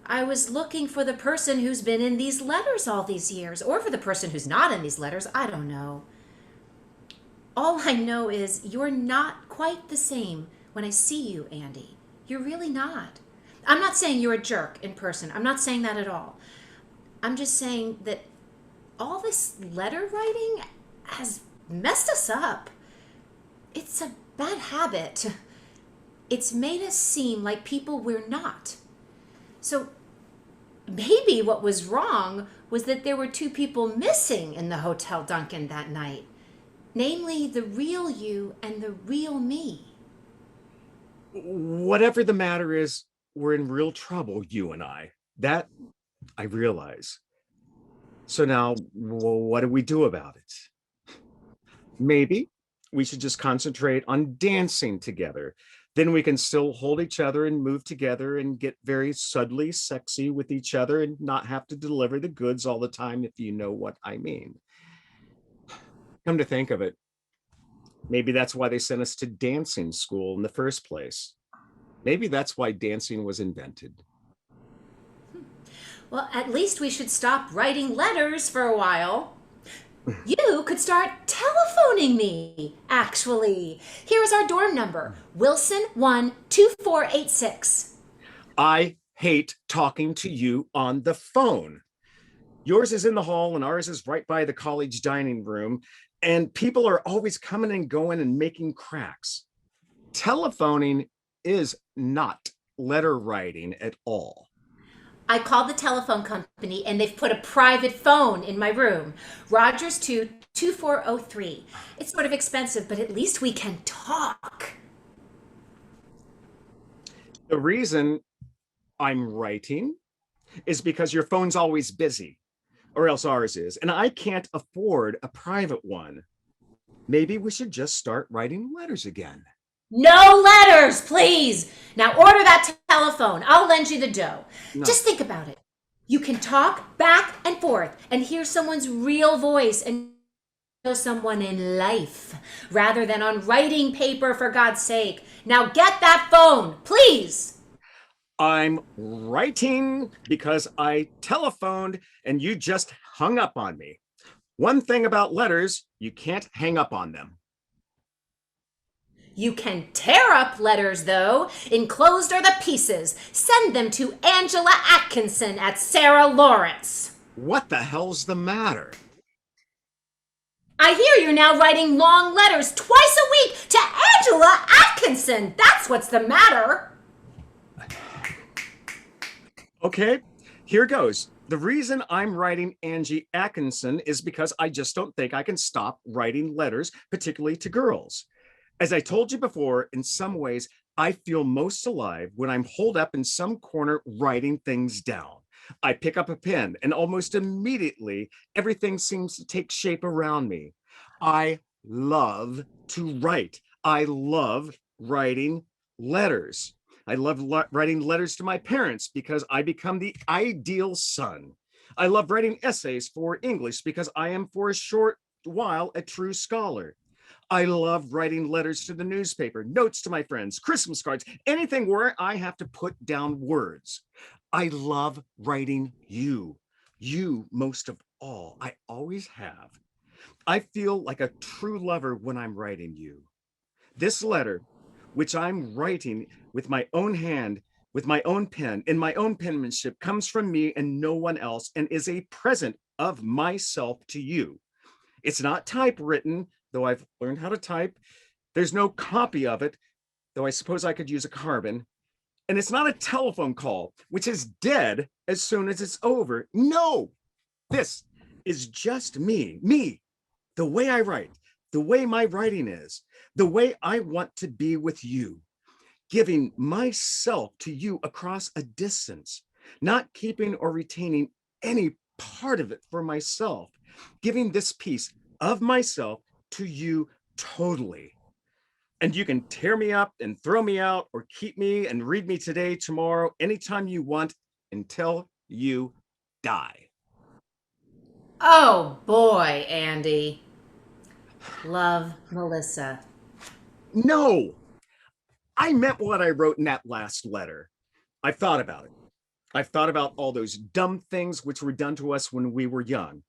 I was looking for the person who's been in these letters all these years, or for the person who's not in these letters. I don't know. All I know is you're not quite the same when I see you, Andy. You're really not. I'm not saying you're a jerk in person. I'm not saying that at all. I'm just saying that all this letter writing has messed us up. It's a bad habit. It's made us seem like people we're not. So maybe what was wrong was that there were two people missing in the Hotel Duncan that night. Namely, the real you and the real me. Whatever the matter is, we're in real trouble, you and I. That I realize. So now, what do we do about it? Maybe we should just concentrate on dancing together. Then we can still hold each other and move together and get very subtly sexy with each other and not have to deliver the goods all the time, if you know what I mean. Come to think of it, maybe that's why they sent us to dancing school in the first place. Maybe that's why dancing was invented. Well, at least we should stop writing letters for a while. You could start telephoning me, actually. Here is our dorm number, Wilson 12486. I hate talking to you on the phone. Yours is in the hall and ours is right by the college dining room, and people are always coming and going and making cracks. Telephoning is not letter writing at all. I called the telephone company and they've put a private phone in my room. Rogers 22403. It's sort of expensive, but at least we can talk. The reason I'm writing is because your phone's always busy, or else ours is, and I can't afford a private one. Maybe we should just start writing letters again. No letters, please. Now order that telephone. I'll lend you the dough. No. Just think about it. You can talk back and forth and hear someone's real voice and know someone in life rather than on writing paper, for God's sake. Now get that phone, please. I'm writing because I telephoned and you just hung up on me. One thing about letters, you can't hang up on them. You can tear up letters, though. Enclosed are the pieces. Send them to Angela Atkinson at Sarah Lawrence. What the hell's the matter? I hear you're now writing long letters twice a week to Angela Atkinson. That's what's the matter. Okay, here goes. The reason I'm writing Angie Atkinson is because I just don't think I can stop writing letters, particularly to girls. As I told you before, in some ways, I feel most alive when I'm holed up in some corner writing things down. I pick up a pen and almost immediately everything seems to take shape around me. I love to write. I love writing letters. I love writing letters to my parents because I become the ideal son. I love writing essays for English because I am for a short while a true scholar. I love writing letters to the newspaper, notes to my friends, Christmas cards, anything where I have to put down words. I love writing you most of all. I always have. I feel like a true lover when I'm writing you. This letter, which I'm writing with my own hand, with my own pen, in my own penmanship, comes from me and no one else, and is a present of myself to you. It's not typewritten, though I've learned how to type. There's no copy of it, though I suppose I could use a carbon. And it's not a telephone call, which is dead as soon as it's over. No, this is just me, the way I write, the way my writing is, the way I want to be with you, giving myself to you across a distance, not keeping or retaining any part of it for myself, giving this piece of myself to you totally. And you can tear me up and throw me out or keep me and read me today, tomorrow, anytime you want until you die. Oh boy, Andy. Love, Melissa. No, I meant what I wrote in that last letter. I've thought about it. I've thought about all those dumb things which were done to us when we were young.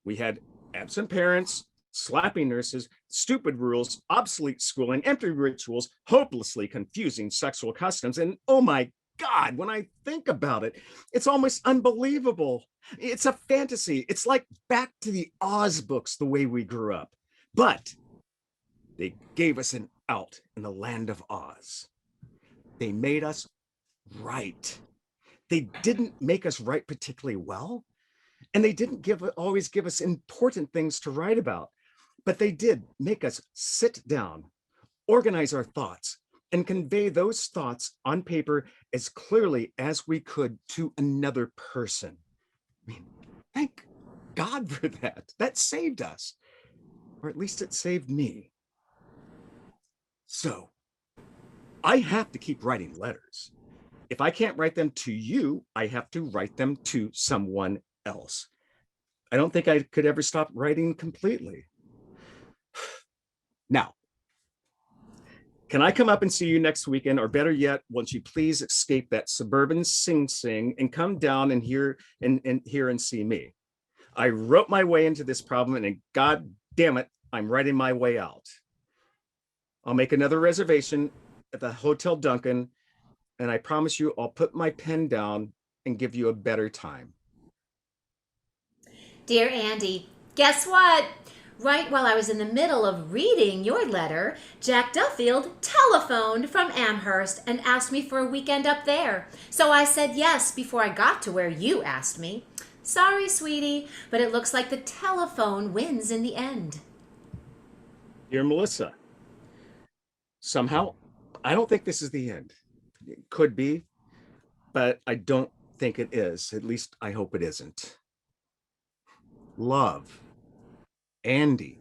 We had absent parents, slapping nurses, stupid rules, obsolete schooling, empty rituals, hopelessly confusing sexual customs. And oh my God, when I think about it, it's almost unbelievable. It's a fantasy. It's like back to the Oz books, the way we grew up. But they gave us an out in the land of Oz. They made us right. They didn't make us write particularly well, and they didn't always give us important things to write about, but they did make us sit down, organize our thoughts, and convey those thoughts on paper as clearly as we could to another person. I mean, thank God for that. That saved us, or at least it saved me. So I have to keep writing letters. If I can't write them to you, I have to write them to someone else. I don't think I could ever stop writing completely. Now, can I come up and see you next weekend? Or better yet, won't you please escape that suburban Sing Sing and come down and hear and see me? I wrote my way into this problem, and God damn it, I'm writing my way out. I'll make another reservation at the Hotel Duncan, and I promise you I'll put my pen down and give you a better time. Dear Andy, guess what? Right while I was in the middle of reading your letter, Jack Duffield telephoned from Amherst and asked me for a weekend up there. So I said yes before I got to where you asked me. Sorry, sweetie, but it looks like the telephone wins in the end. Dear Melissa, somehow I don't think this is the end. It could be, but I don't think it is. At least I hope it isn't. Love, Andy.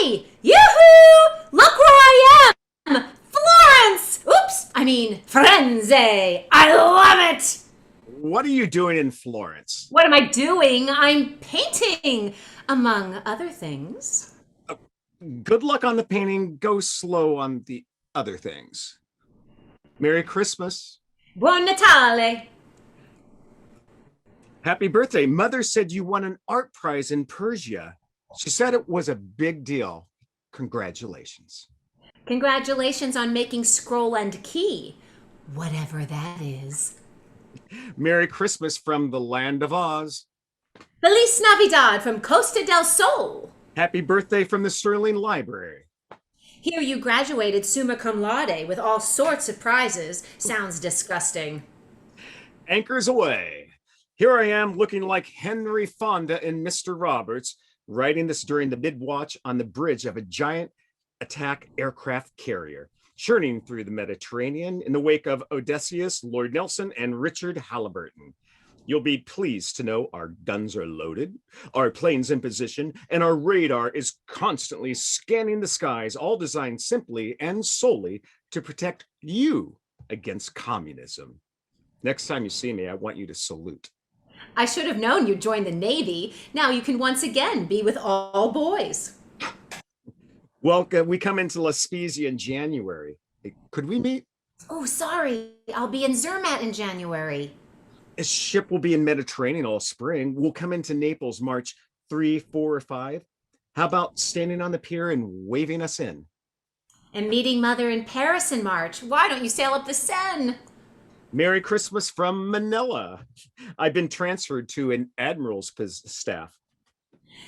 Hey! Yoo-hoo! Look where I am! Florence! Oops! I mean, Firenze! I love it! What are you doing in Florence? What am I doing? I'm painting, among other things. Good luck on the painting. Go slow on the other things. Merry Christmas. Buon Natale! Happy birthday. Mother said you won an art prize in Persia. She said it was a big deal. Congratulations. Congratulations on making Scroll and Key, whatever that is. Merry Christmas from the land of Oz. Feliz Navidad from Costa del Sol. Happy birthday from the Sterling Library. Here you graduated summa cum laude with all sorts of prizes. Sounds disgusting. Anchors aweigh. Here I am looking like Henry Fonda in Mr. Roberts, writing this during the mid-watch on the bridge of a giant attack aircraft carrier, churning through the Mediterranean in the wake of Odysseus, Lord Nelson, and Richard Halliburton. You'll be pleased to know our guns are loaded, our planes in position, and our radar is constantly scanning the skies, all designed simply and solely to protect you against communism. Next time you see me, I want you to salute. I should have known you'd join the Navy. Now you can once again be with all boys. Well, we come into La Spezia in January. Could we meet? Oh, sorry. I'll be in Zermatt in January. A ship will be in Mediterranean all spring. We'll come into Naples March 3, 4, or 5. How about standing on the pier and waving us in? And meeting Mother in Paris in March. Why don't you sail up the Seine? Merry Christmas from Manila. I've been transferred to an admiral's staff.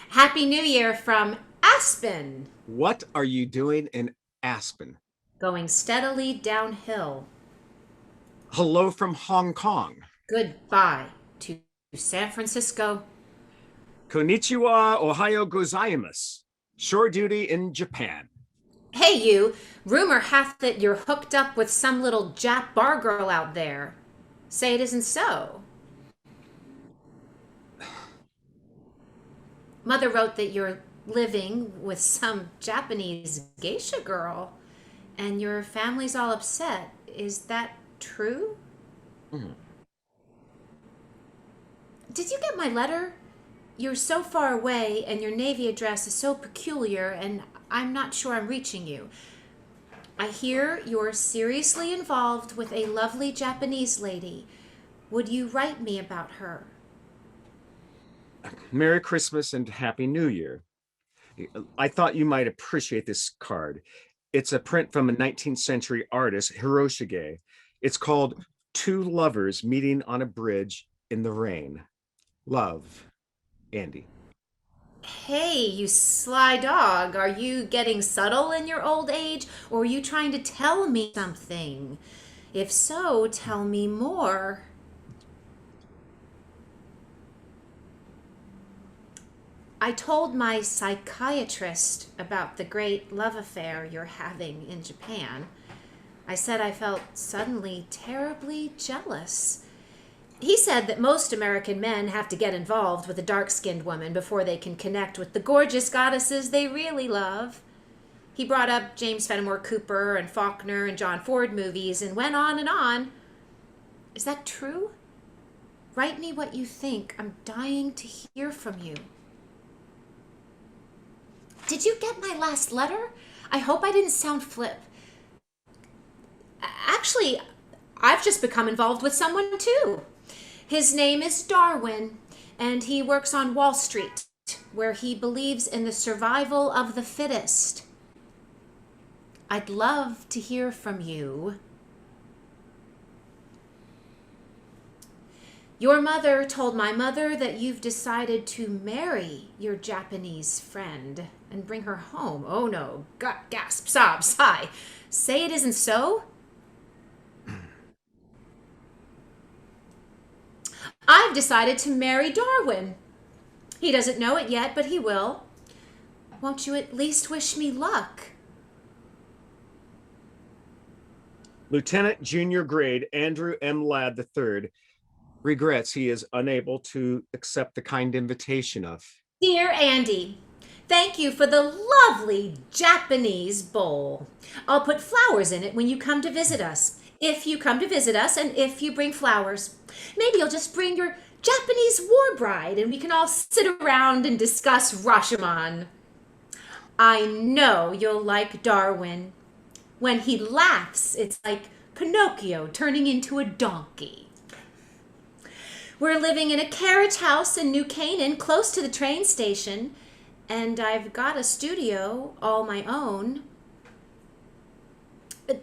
Happy New Year from Aspen. What are you doing in Aspen? Going steadily downhill. Hello from Hong Kong. Goodbye to San Francisco. Konnichiwa, Ohio gozaimasu. Shore duty in Japan. Hey you, rumor hath it you're hooked up with some little Jap bar girl out there. Say it isn't so. Mother wrote that you're living with some Japanese geisha girl and your family's all upset. Is that true? Mm-hmm. Did you get my letter? You're so far away and your Navy address is so peculiar and I'm not sure I'm reaching you. I hear you're seriously involved with a lovely Japanese lady. Would you write me about her? Merry Christmas and Happy New Year. I thought you might appreciate this card. It's a print from a 19th century artist, Hiroshige. It's called Two Lovers Meeting on a Bridge in the Rain. Love, Andy. Hey, you sly dog. Are you getting subtle in your old age, or are you trying to tell me something? If so, tell me more. I told my psychiatrist about the great love affair you're having in Japan. I said I felt suddenly terribly jealous. He said that most American men have to get involved with a dark-skinned woman before they can connect with the gorgeous goddesses they really love. He brought up James Fenimore Cooper and Faulkner and John Ford movies and went on and on. Is that true? Write me what you think. I'm dying to hear from you. Did you get my last letter? I hope I didn't sound flip. Actually, I've just become involved with someone too. His name is Darwin, and he works on Wall Street, where he believes in the survival of the fittest. I'd love to hear from you. Your mother told my mother that you've decided to marry your Japanese friend and bring her home. Oh no, gasp, sob, sigh. Say it isn't so? I've decided to marry Darwin. He doesn't know it yet, but he will. Won't you at least wish me luck? Lieutenant Junior Grade Andrew M. Ladd III regrets he is unable to accept the kind invitation of Dear Andy, Thank you for the lovely Japanese bowl. I'll put flowers in it when you come to visit us. If you come to visit us and if you bring flowers. Maybe you'll just bring your Japanese war bride and we can all sit around and discuss Rashomon. I know you'll like Darwin. When he laughs, it's like Pinocchio turning into a donkey. We're living in a carriage house in New Canaan, close to the train station, and I've got a studio all my own.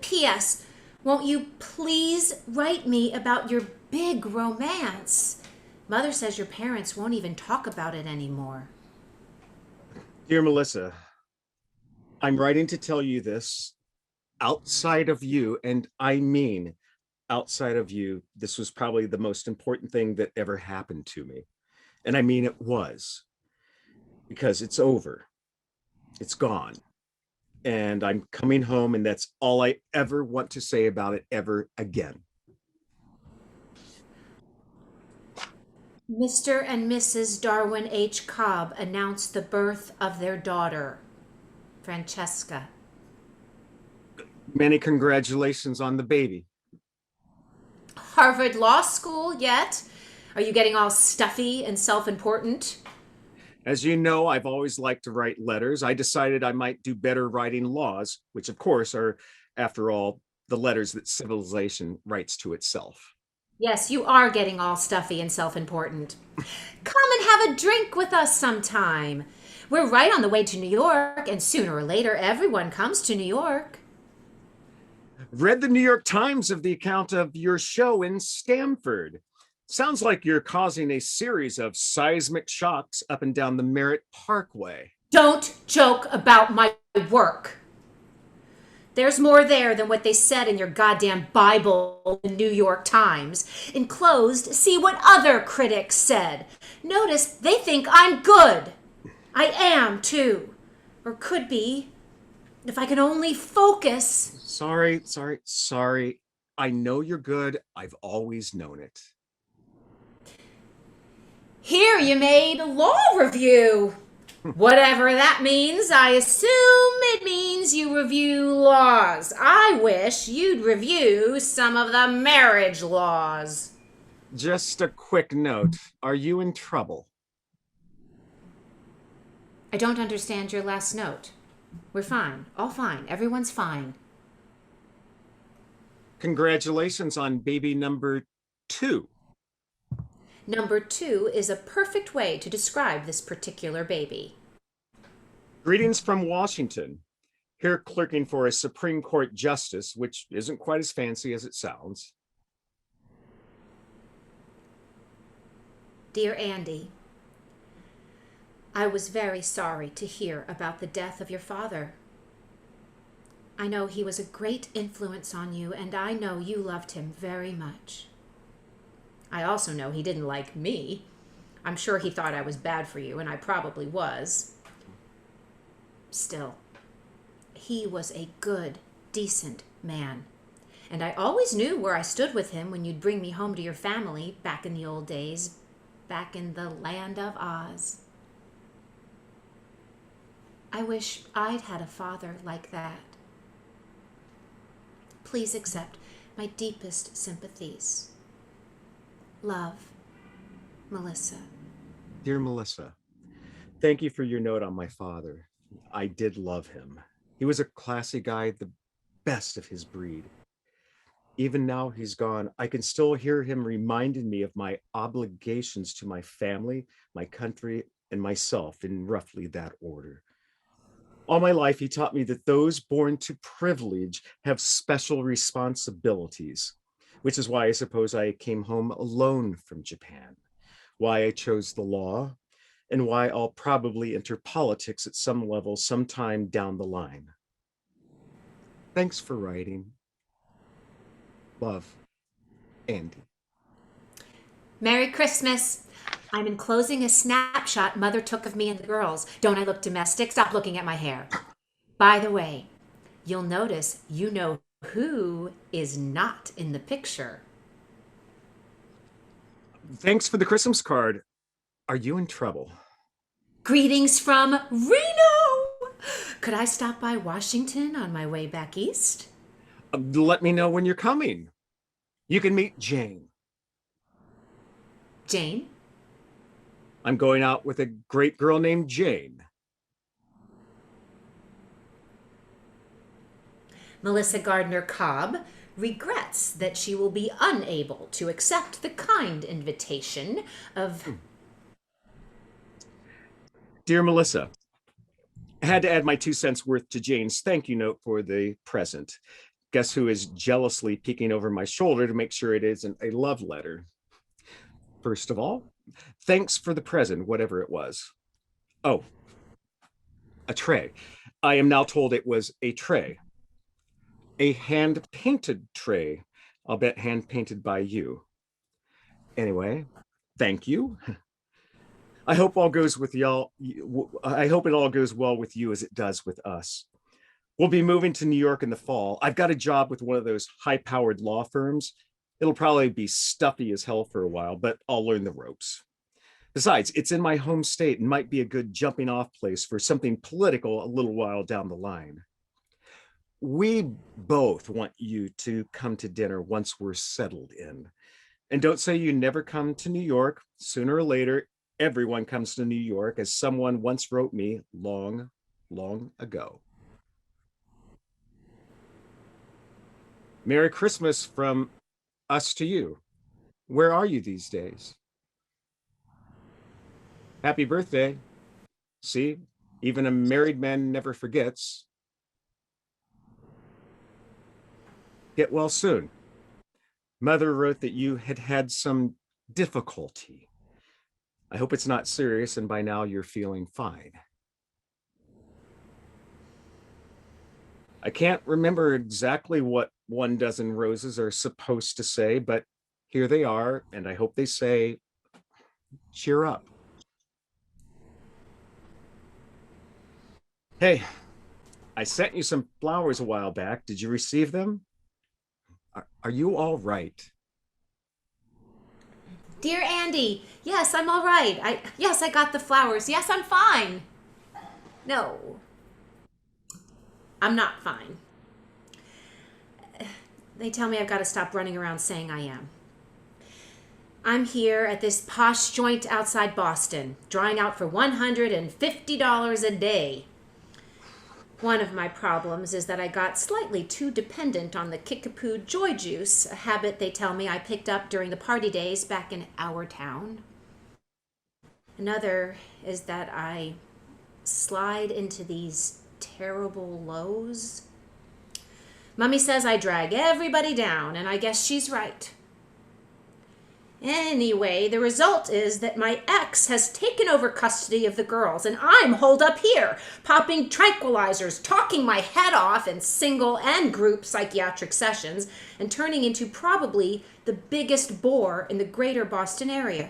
P.S. Won't you please write me about your big romance? Mother says your parents won't even talk about it anymore. Dear Melissa, I'm writing to tell you this outside of you, and I mean outside of you. This was probably the most important thing that ever happened to me. And I mean it was, because it's over. It's gone. And I'm coming home, and that's all I ever want to say about it ever again. Mr. and Mrs. Darwin H. Cobb announced the birth of their daughter, Francesca. Many congratulations on the baby. Harvard Law School yet? Are you getting all stuffy and self-important? As you know, I've always liked to write letters. I decided I might do better writing laws, which of course are, after all, the letters that civilization writes to itself. Yes, you are getting all stuffy and self-important. Come and have a drink with us sometime. We're right on the way to New York, and sooner or later, everyone comes to New York. Read the New York Times of the account of your show in Stamford. Sounds like you're causing a series of seismic shocks up and down the Merritt Parkway. Don't joke about my work. There's more there than what they said in your goddamn Bible, the New York Times. Enclosed, see what other critics said. Notice they think I'm good. I am, too. Or could be. If I could only focus. Sorry. I know you're good. I've always known it. Here you made a law review. Whatever that means, I assume it means you review laws. I wish you'd review some of the marriage laws. Just a quick note. Are you in trouble? I don't understand your last note. We're fine. All fine. Everyone's fine. Congratulations on baby number 2. Number 2 is a perfect way to describe this particular baby. Greetings from Washington. Here clerking for a Supreme Court justice, which isn't quite as fancy as it sounds. Dear Andy, I was very sorry to hear about the death of your father. I know he was a great influence on you, and I know you loved him very much. I also know he didn't like me. I'm sure he thought I was bad for you, and I probably was. Still, he was a good, decent man. And I always knew where I stood with him when you'd bring me home to your family back in the old days, back in the land of Oz. I wish I'd had a father like that. Please accept my deepest sympathies. Love, Melissa. Dear Melissa, thank you for your note on my father. I did love him. He was a classy guy, the best of his breed. Even now he's gone, I can still hear him reminding me of my obligations to my family, my country, and myself in roughly that order. All my life, he taught me that those born to privilege have special responsibilities, which is why I suppose I came home alone from Japan, why I chose the law, and why I'll probably enter politics at some level sometime down the line. Thanks for writing. Love, Andy. Merry Christmas. I'm enclosing a snapshot Mother took of me and the girls. Don't I look domestic? Stop looking at my hair. By the way, you'll notice you know who is not in the picture. Thanks for the Christmas card. Are you in trouble? Greetings from Reno! Could I stop by Washington on my way back east? Let me know when you're coming. You can meet Jane. Jane? I'm going out with a great girl named Jane. Melissa Gardner Cobb regrets that she will be unable to accept the kind invitation of... Dear Melissa, I had to add my 2 cents worth to Jane's thank you note for the present. Guess who is jealously peeking over my shoulder to make sure it isn't a love letter? First of all, thanks for the present, whatever it was. Oh, a tray. I am now told it was a tray. A hand-painted tray. I'll bet hand-painted by you. Anyway, thank you. I hope all goes with y'all. I hope it all goes well with you as it does with us. We'll be moving to New York in the fall. I've got a job with one of those high-powered law firms. It'll probably be stuffy as hell for a while, but I'll learn the ropes. Besides, it's in my home state and might be a good jumping off place for something political a little while down the line. We both want you to come to dinner once we're settled in. And don't say you never come to New York. Sooner or later, everyone comes to New York, as someone once wrote me long, long ago. Merry Christmas from us to you. Where are you these days? Happy birthday. See, even a married man never forgets. Get well soon. Mother wrote that you had had some difficulty. I hope it's not serious and by now you're feeling fine. I can't remember exactly what 12 roses are supposed to say, but here they are, and I hope they say, cheer up. Hey, I sent you some flowers a while back. Did you receive them? Are you all right? Dear Andy, yes, I'm all right. Yes, I got the flowers. Yes, I'm fine. No, I'm not fine. They tell me I've got to stop running around saying I am. I'm here at this posh joint outside Boston, drawing out for $150 a day. One of my problems is that I got slightly too dependent on the Kickapoo Joy Juice, a habit they tell me I picked up during the party days back in our town. Another is that I slide into these terrible lows. Mummy says I drag everybody down, and I guess she's right. Anyway, the result is that my ex has taken over custody of the girls, and I'm holed up here, popping tranquilizers, talking my head off in single and group psychiatric sessions, and turning into probably the biggest bore in the greater Boston area.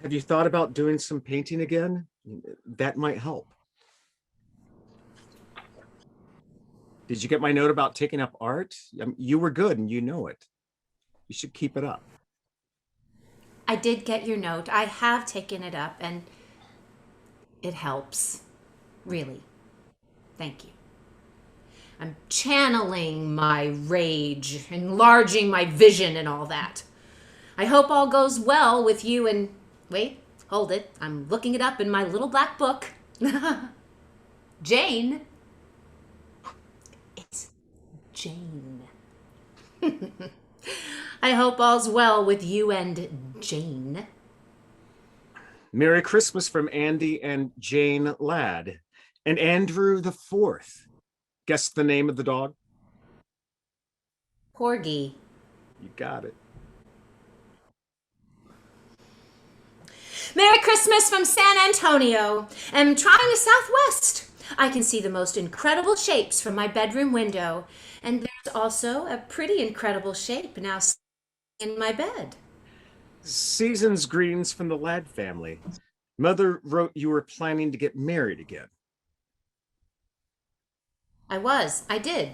Have you thought about doing some painting again? That might help. Did you get my note about taking up art? You were good and you know it. You should keep it up. I did get your note. I have taken it up, and it helps. Really. Thank you. I'm channeling my rage, enlarging my vision, and all that. I hope all goes well with you and... Wait, hold it. I'm looking it up in my little black book. Jane. It's Jane. I hope all's well with you and Jane. Merry Christmas from Andy and Jane Ladd. And Andrew the Fourth. Guess the name of the dog? Porgy. You got it. Merry Christmas from San Antonio. I'm trying a southwest. I can see the most incredible shapes from my bedroom window. And there's also a pretty incredible shape now in my bed. Season's greetings from the Ladd family. Mother wrote you were planning to get married again. I did.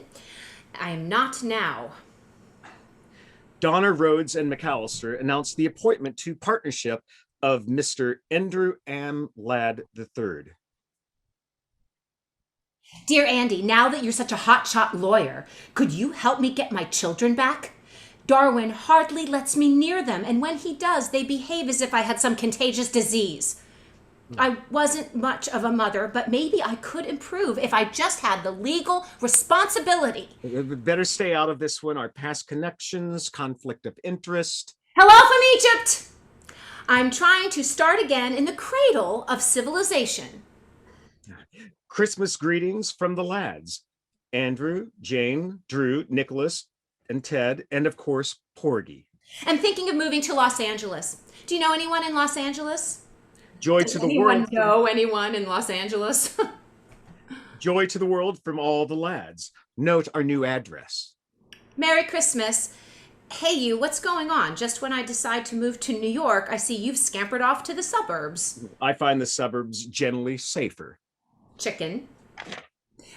I am not now. Donna Rhodes and McAllister announced the appointment to partnership of Mr. Andrew M. Ladd III. Dear Andy, now that you're such a hotshot lawyer, could you help me get my children back? Darwin hardly lets me near them, and when he does, they behave as if I had some contagious disease. I wasn't much of a mother, but maybe I could improve if I just had the legal responsibility. We better stay out of this one. Our past connections, conflict of interest. Hello from Egypt! I'm trying to start again in the cradle of civilization. Christmas greetings from the lads. Andrew, Jane, Drew, Nicholas, and Ted, and of course, Porgy. I'm thinking of moving to Los Angeles. Do you know anyone in Los Angeles? Joy Does to the anyone world. know anyone in Los Angeles? Joy to the world from all the lads. Note our new address. Merry Christmas. Hey you, what's going on? Just when I decide to move to New York, I see you've scampered off to the suburbs. I find the suburbs generally safer. Chicken.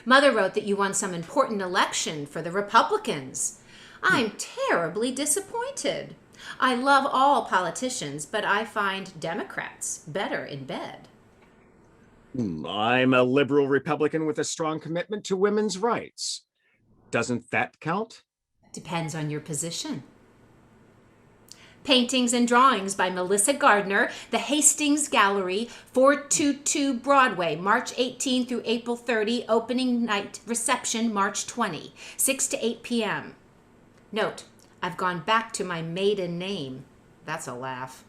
Mother wrote that you won some important election for the Republicans. I'm terribly disappointed. I love all politicians, but I find Democrats better in bed. I'm a liberal Republican with a strong commitment to women's rights. Doesn't that count? Depends on your position. Paintings and Drawings by Melissa Gardner, the Hastings Gallery, 422 Broadway, March 18 through April 30, opening night reception March 20, 6 to 8 p.m. Note, I've gone back to my maiden name. That's a laugh.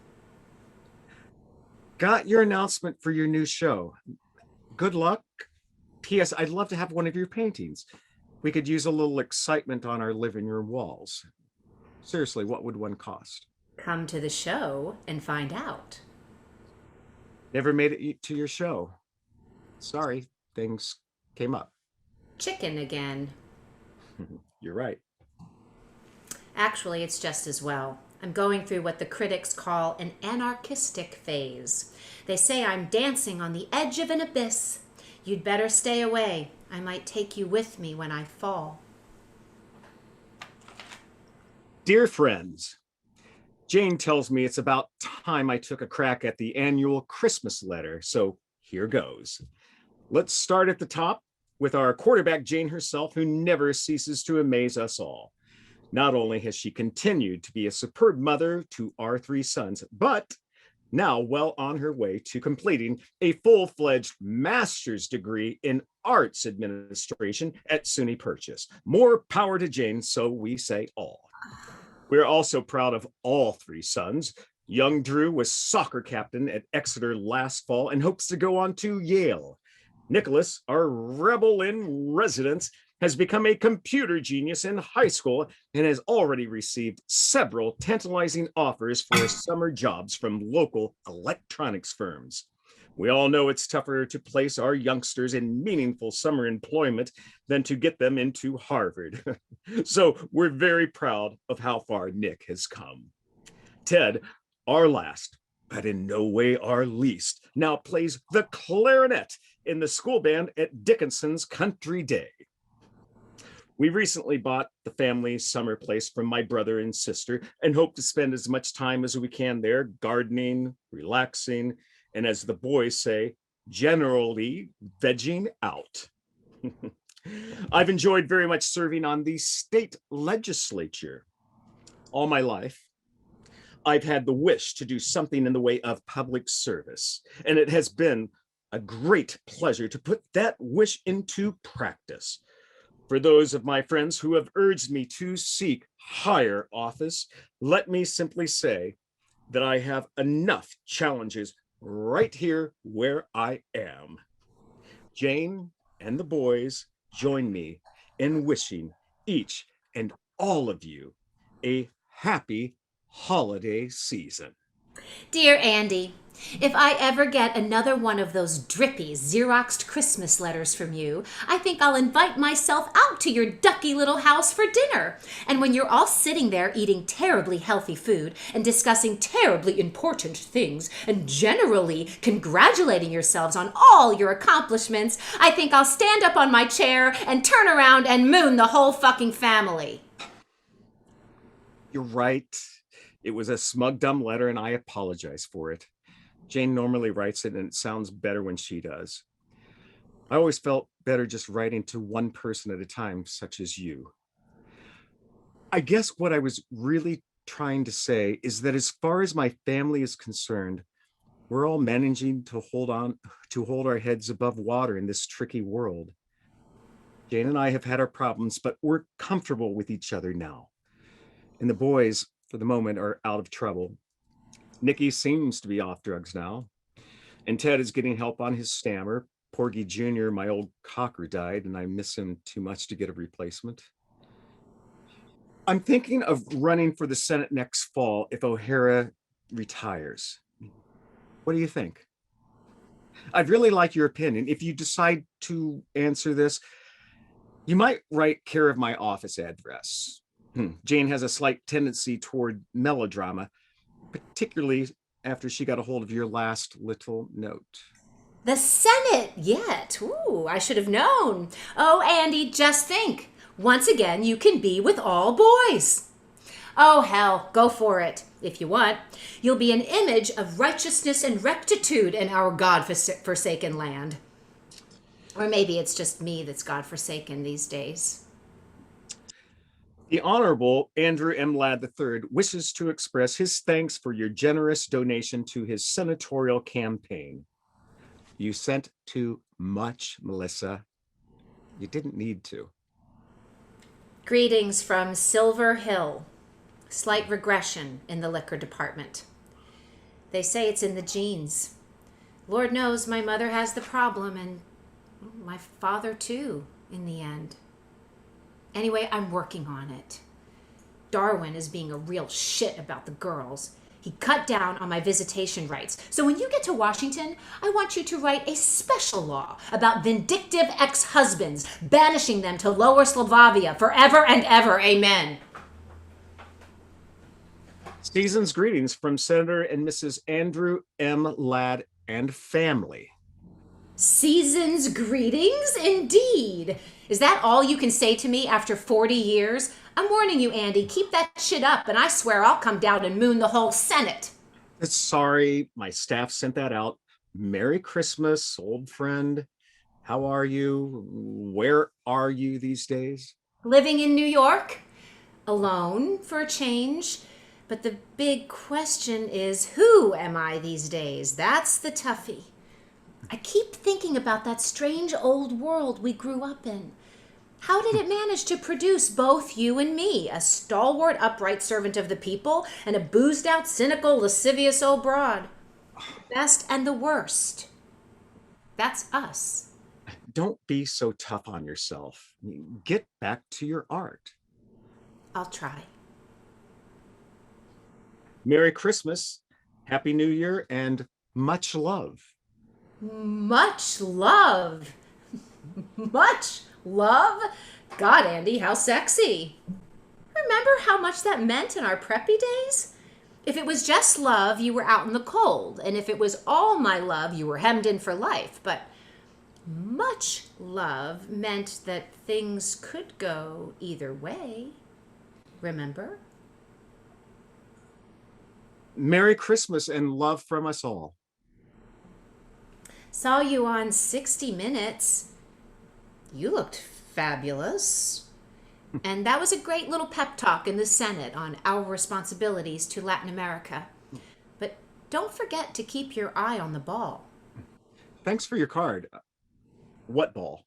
Got your announcement for your new show. Good luck. P.S. I'd love to have one of your paintings. We could use a little excitement on our living room walls. Seriously, what would one cost? Come to the show and find out. Never made it to your show. Sorry, things came up. Chicken again. You're right. Actually, it's just as well. I'm going through what the critics call an anarchistic phase. They say I'm dancing on the edge of an abyss. You'd better stay away. I might take you with me when I fall. Dear friends, Jane tells me it's about time I took a crack at the annual Christmas letter, so here goes. Let's start at the top with our quarterback, Jane herself, who never ceases to amaze us all. Not only has she continued to be a superb mother to our 3 sons, but now well on her way to completing a full-fledged master's degree in arts administration at SUNY Purchase. More power to Jane, so we say all. We're also proud of all 3 sons. Young Drew was soccer captain at Exeter last fall and hopes to go on to Yale. Nicholas, our rebel in residence, has become a computer genius in high school and has already received several tantalizing offers for summer jobs from local electronics firms. We all know it's tougher to place our youngsters in meaningful summer employment than to get them into Harvard. So we're very proud of how far Nick has come. Ted, our last, but in no way our least, now plays the clarinet in the school band at Dickinson's Country Day. We recently bought the family summer place from my brother and sister and hope to spend as much time as we can there, gardening, relaxing, and as the boys say, generally vegging out. I've enjoyed very much serving on the state legislature. All my life, I've had the wish to do something in the way of public service, and it has been a great pleasure to put that wish into practice. For those of my friends who have urged me to seek higher office, let me simply say that I have enough challenges right here where I am. Jane and the boys join me in wishing each and all of you a happy holiday season. Dear Andy, if I ever get another one of those drippy Xeroxed Christmas letters from you, I think I'll invite myself out to your ducky little house for dinner. And when you're all sitting there eating terribly healthy food and discussing terribly important things and generally congratulating yourselves on all your accomplishments, I think I'll stand up on my chair and turn around and moon the whole fucking family. You're right. It was a smug, dumb letter, and I apologize for it. Jane normally writes it and it sounds better when she does. I always felt better just writing to one person at a time, such as you. I guess what I was really trying to say is that as far as my family is concerned, we're all managing to hold our heads above water in this tricky world. Jane and I have had our problems, but we're comfortable with each other now. And the boys, for the moment, are out of trouble. Nikki seems to be off drugs now, and Ted is getting help on his stammer. Porgy Jr., my old cocker, died, and I miss him too much to get a replacement. I'm thinking of running for the Senate next fall if O'Hara retires. What do you think? I'd really like your opinion. If you decide to answer this, you might write care of my office address. Jane has a slight tendency toward melodrama, particularly after she got a hold of your last little note. The Senate yet? Ooh, I should have known. Oh, Andy, just think. Once again, you can be with all boys. Oh, hell, go for it, if you want. You'll be an image of righteousness and rectitude in our God-forsaken land. Or maybe it's just me that's God-forsaken these days. The Honorable Andrew M. Ladd III wishes to express his thanks for your generous donation to his senatorial campaign. You sent too much, Melissa. You didn't need to. Greetings from Silver Hill. Slight regression in the liquor department. They say it's in the genes. Lord knows my mother has the problem, and my father too, in the end. Anyway, I'm working on it. Darwin is being a real shit about the girls. He cut down on my visitation rights. So when you get to Washington, I want you to write a special law about vindictive ex-husbands, banishing them to Lower Slavovia forever and ever. Amen. Season's greetings from Senator and Mrs. Andrew M. Ladd and family. Season's greetings, indeed. Is that all you can say to me after 40 years? I'm warning you, Andy, keep that shit up, and I swear I'll come down and moon the whole Senate. Sorry, my staff sent that out. Merry Christmas, old friend. How are you? Where are you these days? Living in New York? Alone, for a change. But the big question is, who am I these days? That's the toughie. I keep thinking about that strange old world we grew up in. How did it manage to produce both you and me, a stalwart, upright servant of the people, and a boozed-out, cynical, lascivious old broad? The best and the worst. That's us. Don't be so tough on yourself. Get back to your art. I'll try. Merry Christmas, Happy New Year, and much love. Much love. Much love? God, Andy, how sexy. Remember how much that meant in our preppy days? If it was just love, you were out in the cold. And if it was all my love, you were hemmed in for life. But much love meant that things could go either way. Remember? Merry Christmas and love from us all. Saw you on 60 Minutes. You looked fabulous. And that was a great little pep talk in the Senate on our responsibilities to Latin America. But don't forget to keep your eye on the ball. Thanks for your card. What ball?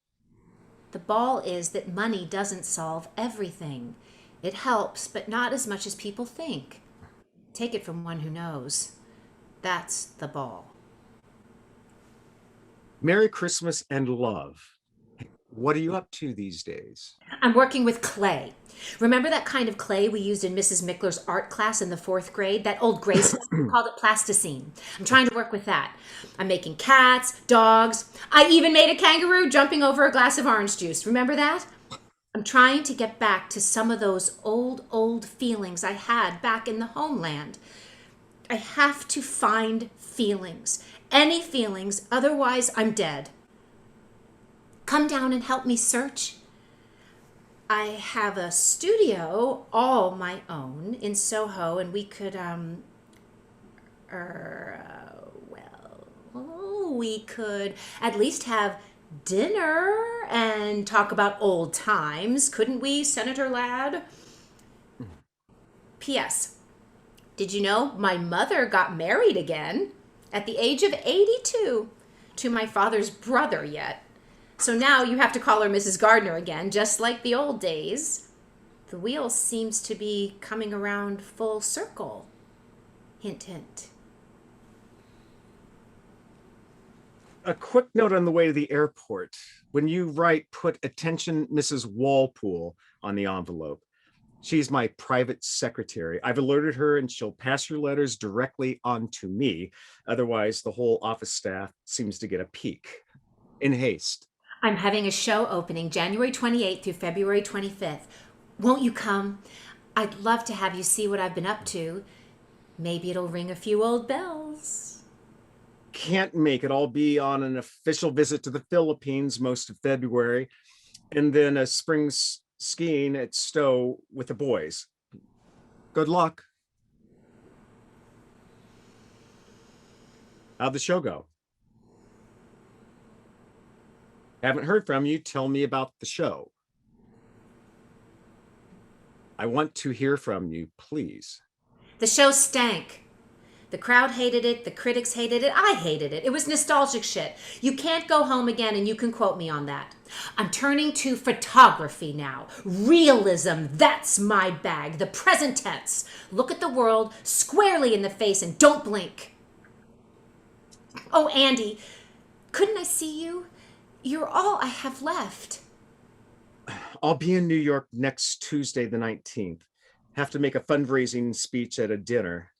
The ball is that money doesn't solve everything. It helps, but not as much as people think. Take it from one who knows. That's the ball. Merry Christmas and love. What are you up to these days? I'm working with clay. Remember that kind of clay we used in Mrs. Mickler's art class in the 4th grade? That old gray stuff? We called it plasticine. I'm trying to work with that. I'm making cats, dogs. I even made a kangaroo jumping over a glass of orange juice. Remember that? I'm trying to get back to some of those old feelings I had back in the homeland. I have to find feelings. Any feelings, otherwise I'm dead. Come down and help me search. I have a studio all my own in Soho, and we could, well, we could at least have dinner and talk about old times, couldn't we, Senator Ladd? P.S. Did you know my mother got married again at the age of 82 to my father's brother yet? So now you have to call her Mrs. Gardner again, just like the old days. The wheel seems to be coming around full circle. Hint, hint. A quick note on the way to the airport. When you write, put "Attention, Mrs. Walpole" on the envelope. She's my private secretary. I've alerted her and she'll pass your letters directly on to me. Otherwise, the whole office staff seems to get a peek. In haste. I'm having a show opening January 28th through February 25th. Won't you come? I'd love to have you see what I've been up to. Maybe it'll ring a few old bells. Can't make it. I'll be on an official visit to the Philippines most of February, and then a spring skiing at Stowe with the boys. Good luck. How'd the show go? Haven't heard from you. Tell me about the show. I want to hear from you, please. The show stank. The crowd hated it, the critics hated it, I hated it. It was nostalgic shit. You can't go home again, and you can quote me on that. I'm turning to photography now. Realism, that's my bag. The present tense. Look at the world squarely in the face and don't blink. Oh, Andy, couldn't I see you? You're all I have left. I'll be in New York next Tuesday, the 19th. Have to make a fundraising speech at a dinner.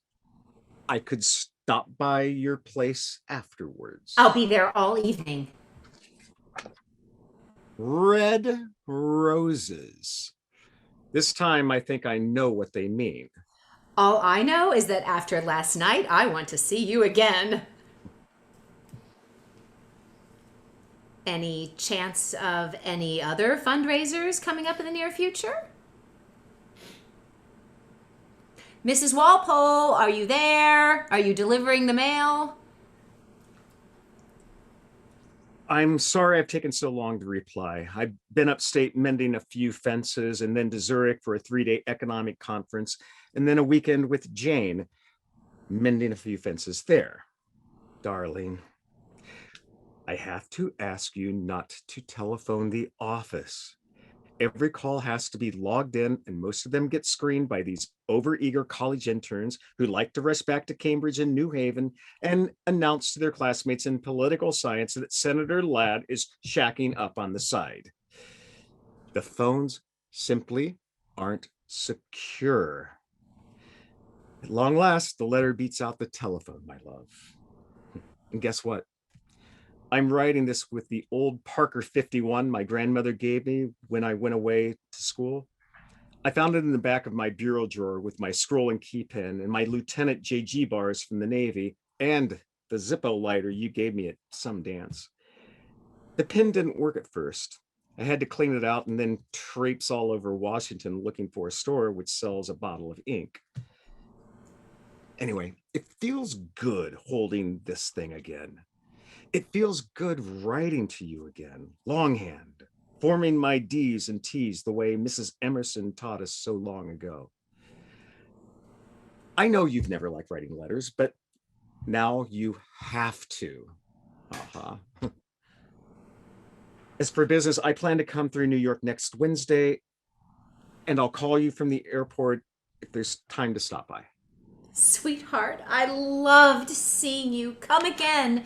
I could stop by your place afterwards. I'll be there all evening. Red roses. This time I think I know what they mean. All I know is that after last night, I want to see you again. Any chance of any other fundraisers coming up in the near future? Mrs. Walpole, are you there? Are you delivering the mail? I'm sorry I've taken so long to reply. I've been upstate mending a few fences and then to Zurich for a 3-day economic conference, and then a weekend with Jane, mending a few fences there. Darling, I have to ask you not to telephone the office. Every call has to be logged in, and most of them get screened by these overeager college interns who like to rush back to Cambridge and New Haven and announce to their classmates in political science that Senator Ladd is shacking up on the side. The phones simply aren't secure. At long last, the letter beats out the telephone, my love. And guess what? I'm writing this with the old Parker 51 my grandmother gave me when I went away to school. I found it in the back of my bureau drawer with my scroll and key pen and my Lieutenant JG bars from the Navy and the Zippo lighter you gave me at some dance. The pen didn't work at first. I had to clean it out and then traipse all over Washington looking for a store which sells a bottle of ink. Anyway, it feels good holding this thing again. It feels good writing to you again, longhand, forming my D's and T's the way Mrs. Emerson taught us so long ago. I know you've never liked writing letters, but now you have to. As for business, I plan to come through New York next Wednesday, and I'll call you from the airport if there's time to stop by. Sweetheart, I loved seeing you. Come again.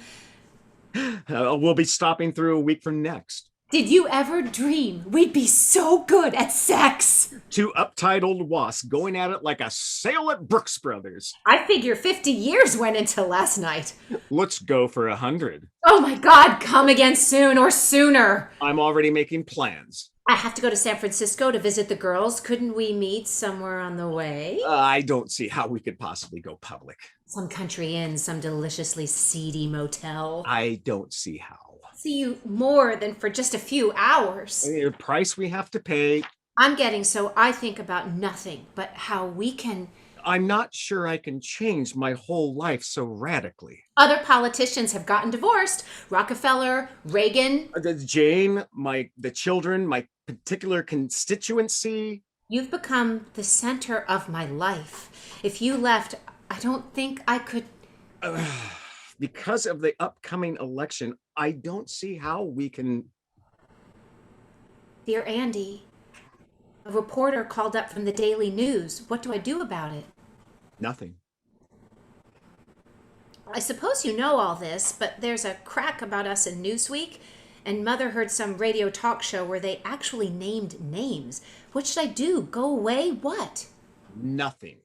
We'll be stopping through a week from next. Did you ever dream we'd be so good at sex? Two uptight old wasps going at it like a sale at Brooks Brothers. I figure 50 years went into last night. Let's go for 100. Oh my God, come again soon or sooner. I'm already making plans. I have to go to San Francisco to visit the girls. Couldn't we meet somewhere on the way? I don't see how we could possibly go public. Some country inn, some deliciously seedy motel. I don't see how. See you more than for just a few hours. The price we have to pay. I'm getting so I think about nothing but how we can I'm not sure I can change my whole life so radically. Other politicians have gotten divorced. Rockefeller, Reagan. Jane, the children, my particular constituency. You've become the center of my life. If you left, I don't think I could. Because of the upcoming election, I don't see how we can. Dear Andy, a reporter called up from the Daily News. What do I do about it? Nothing. I suppose you know all this, but there's a crack about us in Newsweek, and Mother heard some radio talk show where they actually named names. What should I do? Go away? What? Nothing.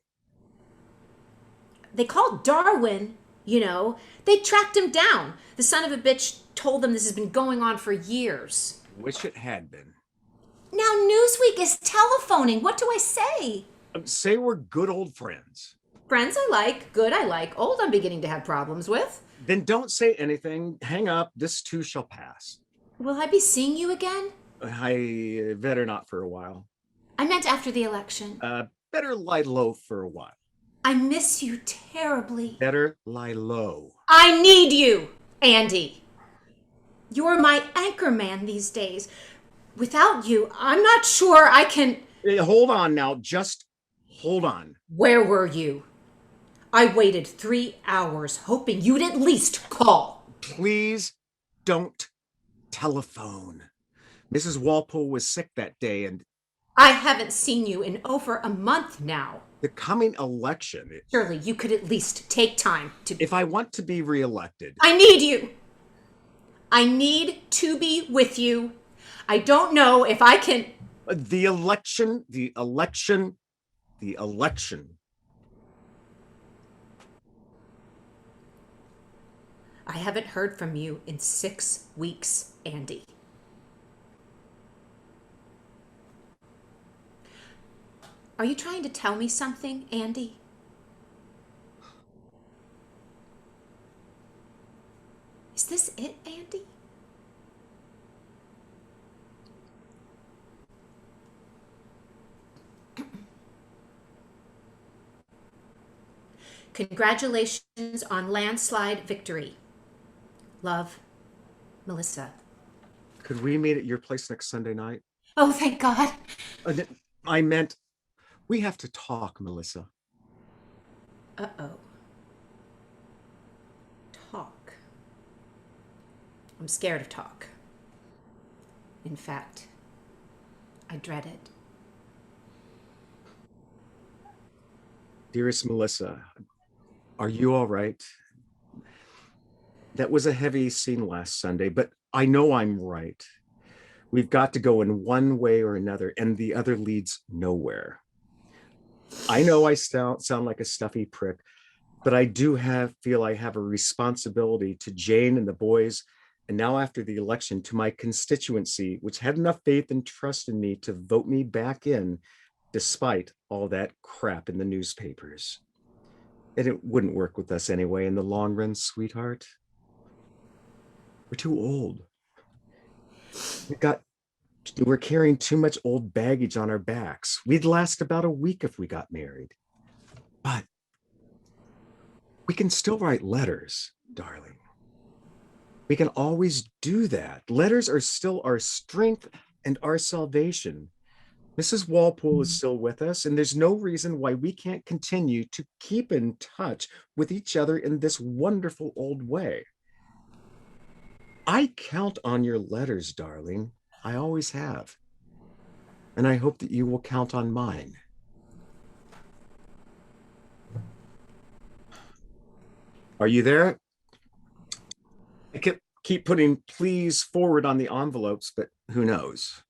They called Darwin, you know. They tracked him down. The son of a bitch told them this has been going on for years. Wish it had been. Now Newsweek is telephoning. What do I say? Say we're good old friends. Friends I like, good I like, old I'm beginning to have problems with. Then don't say anything. Hang up. This too shall pass. Will I be seeing you again? I better not for a while. I meant after the election. Better lie low for a while. I miss you terribly. Better lie low. I need you, Andy. You're my anchor man these days. Without you, I'm not sure I can. Hold on now. Just hold on. Where were you? I waited 3 hours hoping you'd at least call. Please don't telephone. Mrs. Walpole was sick that day, and I haven't seen you in over a month now. the coming election. Surely you could at least take time to. If I want to be reelected. I need you. I need to be with you. I don't know if I can. The election. I haven't heard from you in 6 weeks, Andy. Are you trying to tell me something, Andy? Is this it, Andy? Congratulations on landslide victory. Love, Melissa. Could we meet at your place next Sunday night? Oh, thank God. I meant, we have to talk, Melissa. Uh-oh. Talk. I'm scared of talk. In fact, I dread it. Dearest Melissa, are you all right? That was a heavy scene last Sunday, but I know I'm right. We've got to go in one way or another, and the other leads nowhere. I know I sound like a stuffy prick, but I do feel I have a responsibility to Jane and the boys, and now after the election to my constituency, which had enough faith and trust in me to vote me back in, despite all that crap in the newspapers. And it wouldn't work with us anyway in the long run, sweetheart. We're too old. We're carrying too much old baggage on our backs. We'd last about a week if we got married. But we can still write letters, darling. We can always do that. Letters are still our strength and our salvation. Mrs. Walpole is still with us, and there's no reason why we can't continue to keep in touch with each other in this wonderful old way. I count on your letters, darling. I always have. And I hope that you will count on mine. Are you there? I keep putting please forward on the envelopes, but who knows?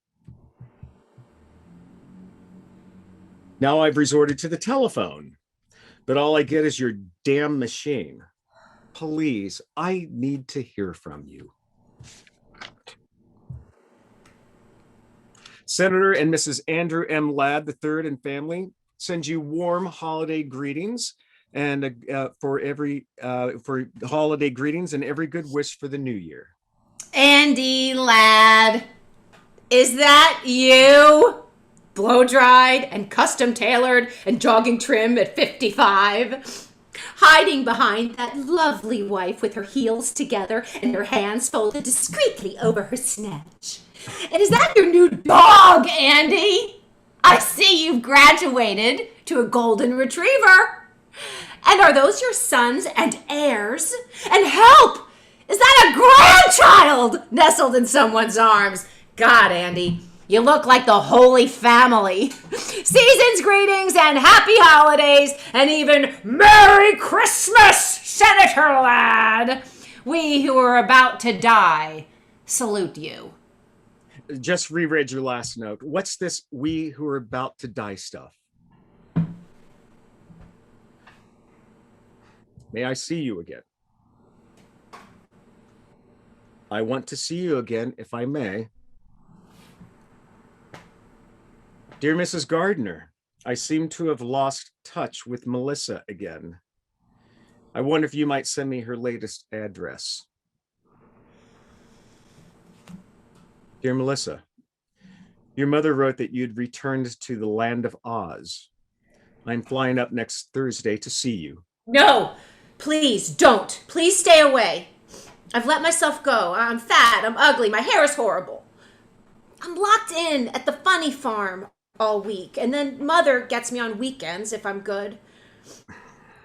Now I've resorted to the telephone, but all I get is your damn machine. Please, I need to hear from you. Senator and Mrs. Andrew M. Ladd III and family send you warm holiday greetings and for holiday greetings and every good wish for the new year. Andy Ladd, is that you? blow dried and custom tailored and jogging trim at 55. Hiding behind that lovely wife with her heels together and her hands folded discreetly over her snatch. And is that your new dog, Andy? I see you've graduated to a golden retriever. And are those your sons and heirs? And help! Is that a grandchild nestled in someone's arms? God, Andy, you look like the Holy Family. Season's greetings and happy holidays and even Merry Christmas, Senator lad. We who are about to die salute you. Just reread your last note. What's this "we who are about to die" stuff? May I see you again? I want to see you again, if I may. Dear Mrs. Gardner, I seem to have lost touch with Melissa again. I wonder if you might send me her latest address. Dear Melissa, your mother wrote that you'd returned to the land of Oz. I'm flying up next Thursday to see you. No, please don't. Please stay away. I've let myself go. I'm fat. I'm ugly. My hair is horrible. I'm locked in at the funny farm all week, and then Mother gets me on weekends if I'm good.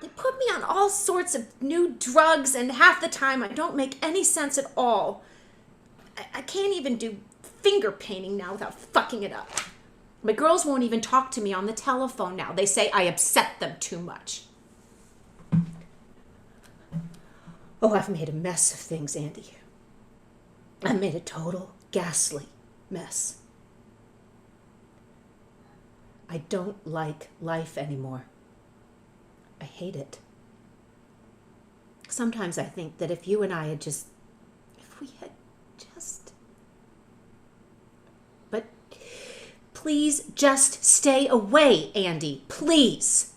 They put me on all sorts of new drugs, and half the time I don't make any sense at all. I can't even do finger painting now without fucking it up. My girls won't even talk to me on the telephone now. They say I upset them too much. Oh, I've made a mess of things, Andy. I've made a total ghastly mess. I don't like life anymore. I hate it. Sometimes I think that if you and I had just... But please just stay away, Andy. Please.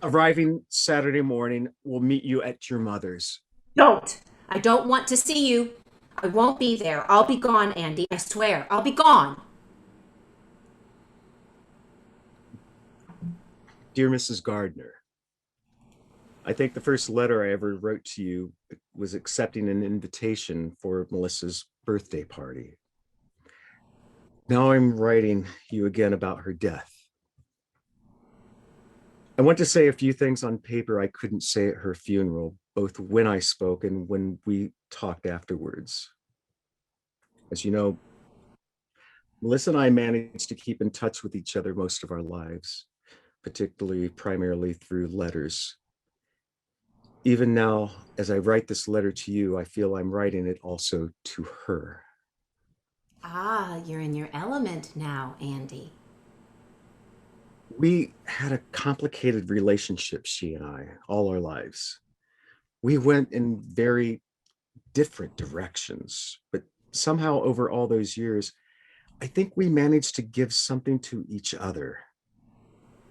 Arriving Saturday morning, we'll meet you at your mother's. Don't. I don't want to see you. I won't be there. I'll be gone, Andy. I swear. I'll be gone. Dear Mrs. Gardner, I think the first letter I ever wrote to you was accepting an invitation for Melissa's birthday party. Now I'm writing you again about her death. I want to say a few things on paper I couldn't say at her funeral, both when I spoke and when we talked afterwards. As you know, Melissa and I managed to keep in touch with each other most of our lives, primarily through letters. Even now, as I write this letter to you, I feel I'm writing it also to her. Ah, you're in your element now, Andy. We had a complicated relationship, she and I, all our lives. We went in very different directions, but somehow over all those years, I think we managed to give something to each other.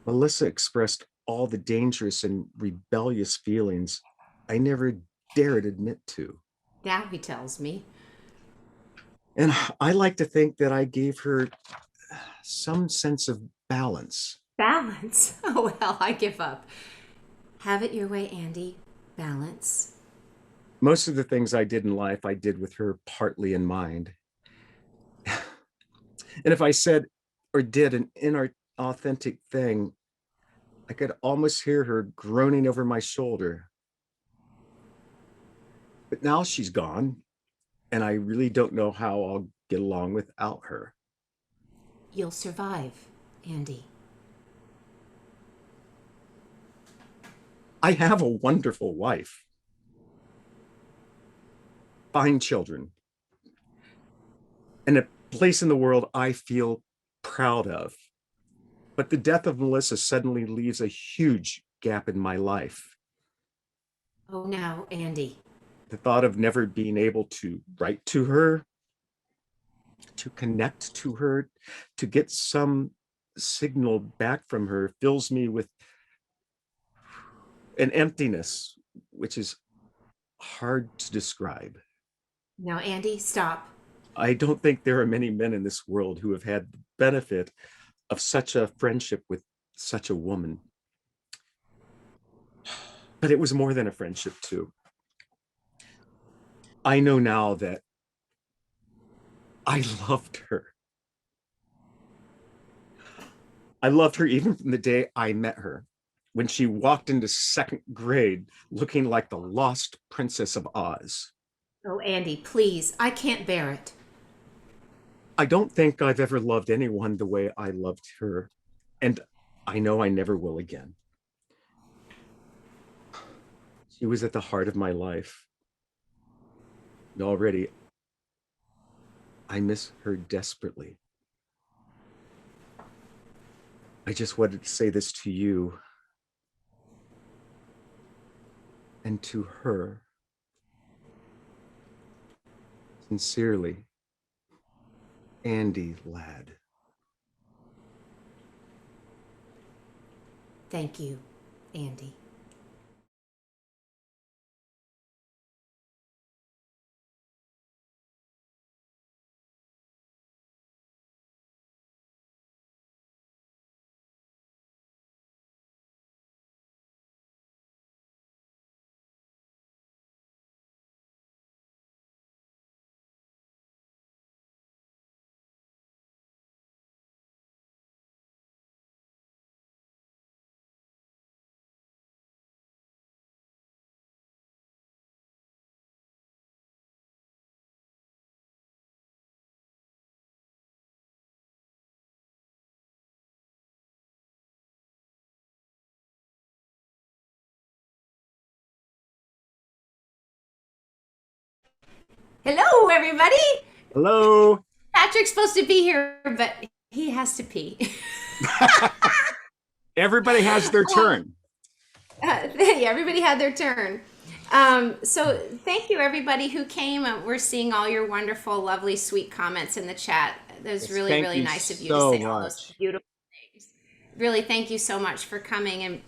Melissa expressed all the dangerous and rebellious feelings I never dared admit to. Now he tells me. And I like to think that I gave her some sense of balance. Balance? Oh, well, I give up. Have it your way, Andy. Balance. Most of the things I did in life, I did with her partly in mind. And if I said or did an inauthentic thing, I could almost hear her groaning over my shoulder. But now she's gone, and I really don't know how I'll get along without her. You'll survive, Andy. I have a wonderful wife, fine children, and a place in the world I feel proud of. But the death of Melissa suddenly leaves a huge gap in my life. Oh, now, Andy. The thought of never being able to write to her, to connect to her, to get some signal back from her fills me with an emptiness, which is hard to describe. Now, Andy, stop. I don't think there are many men in this world who have had the benefit of such a friendship with such a woman. But it was more than a friendship, too. I know now that I loved her. I loved her even from the day I met her, when she walked into second grade looking like the lost Princess of Oz. Oh, Andy, please. I can't bear it. I don't think I've ever loved anyone the way I loved her, and I know I never will again. She was at the heart of my life. And already, I miss her desperately. I just wanted to say this to you and to her. Sincerely, Andy Ladd. Thank you, Andy. Hello, everybody. Hello. Patrick's supposed to be here, but he has to pee. Everybody has their turn. Yeah, everybody had their turn. So thank you, everybody who came. We're seeing all your wonderful, lovely, sweet comments in the chat. That was really, Thank really you nice of you so to say all those much. beautiful things. Really, thank you so much for coming. And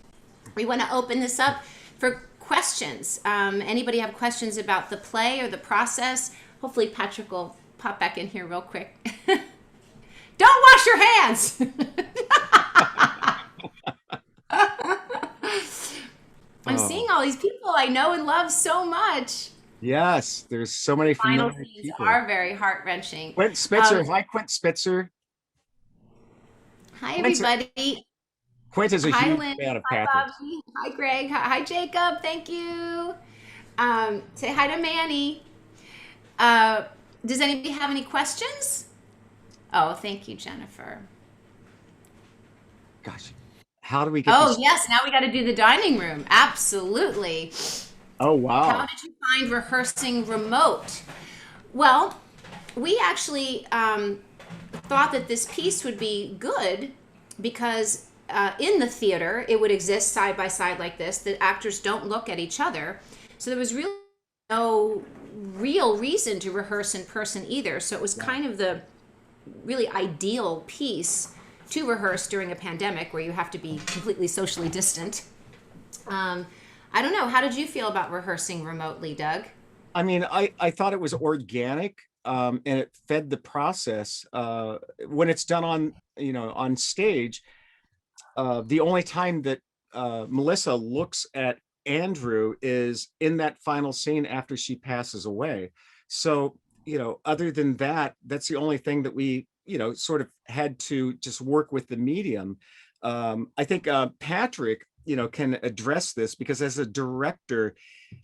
we want to open this up for questions. Anybody have questions about the play or the process? Hopefully, Patrick will pop back in here real quick. Don't wash your hands. I'm seeing all these people I know and love so much. Yes, there's so many Final familiar scenes people. are very heart-wrenching. Quint Spitzer. Hi, Quint Spitzer. Hi, Quint's- everybody. Quint is a Hi, huge Lynn. fan of Hi, Patrick. Bobby. Hi, Greg. Hi, Jacob. Thank you. Say hi to Manny. Does anybody have any questions? Oh, thank you, Jennifer. Gosh, how do we get Oh, this? yes. Now we got to do the dining room. Absolutely. Oh, wow. How did you find rehearsing remote? Well, we actually thought that this piece would be good because in the theater it would exist side by side like this. The actors don't look at each other. So there was really no real reason to rehearse in person either. So it was kind of the really ideal piece to rehearse during a pandemic where you have to be completely socially distant. I don't know. How did you feel about rehearsing remotely, Doug? I mean, I thought it was organic, and it fed the process. When it's done on stage, the only time that Melissa looks at Andrew is in that final scene after she passes away. So, other than that, that's the only thing that we, sort of had to just work with the medium. I think Patrick, can address this because as a director,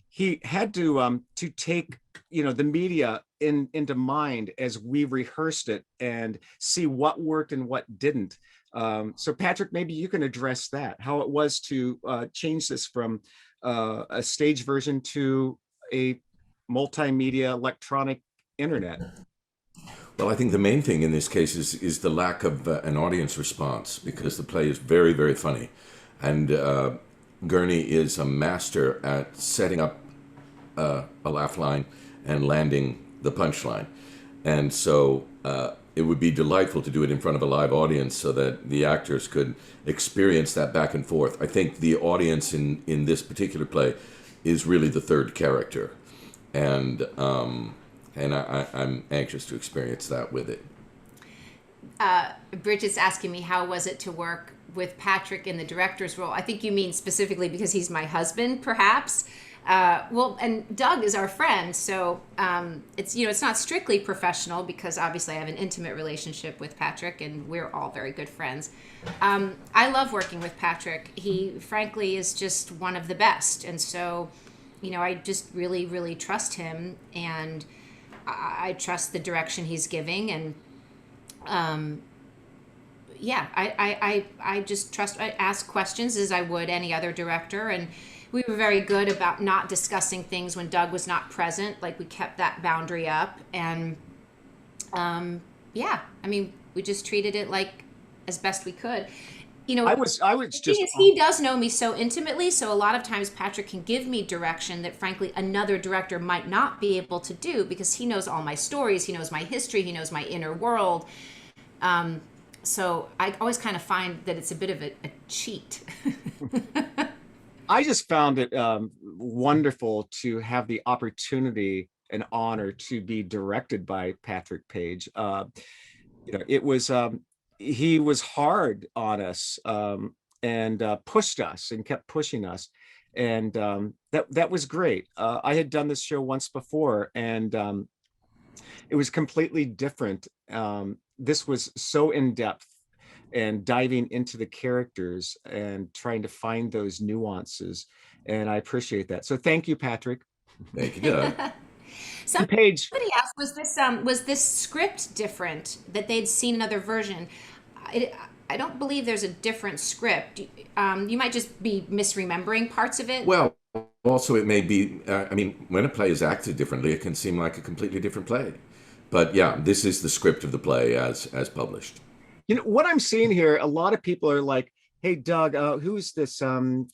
he had to take the media into mind as we rehearsed it and see what worked and what didn't. So Patrick, maybe you can address that, how it was to change this from a stage version to a multimedia electronic internet. Well, I think the main thing in this case is the lack of an audience response because the play is very, very funny. And Gurney is a master at setting up a laugh line and landing the punchline. And so it would be delightful to do it in front of a live audience so that the actors could experience that back and forth. I think the audience in this particular play is really the third character. And and I'm anxious to experience that with it. Bridget's asking me, how was it to work with Patrick in the director's role? I think you mean specifically because he's my husband, perhaps. Well, and Doug is our friend, so it's it's not strictly professional because obviously I have an intimate relationship with Patrick, and we're all very good friends. I love working with Patrick. He, frankly, is just one of the best, and so I just really, really trust him, and I trust the direction he's giving, and yeah, I just trust. I ask questions as I would any other director, and we were very good about not discussing things when Doug was not present. Like, we kept that boundary up, and yeah, I mean, we just treated it like as best we could. I was The just thing is, he does know me so intimately, so a lot of times Patrick can give me direction that, frankly, another director might not be able to do because he knows all my stories, he knows my history, he knows my inner world. So I always kind of find that it's a bit of a cheat. I just found it wonderful to have the opportunity and honor to be directed by Patrick Page. It was he was hard on us, and pushed us and kept pushing us, and that was great. I had done this show once before, and it was completely different. This was so in depth and diving into the characters and trying to find those nuances. And I appreciate that. So thank you, Patrick. Thank you, Doug. Somebody Page. asked, was this script different that they'd seen another version? I don't believe there's a different script. You might just be misremembering parts of it. Well, also it may be, I mean, when a play is acted differently, it can seem like a completely different play. But yeah, this is the script of the play as published. What I'm seeing here, a lot of people are like, hey, Doug, who's this? Julio,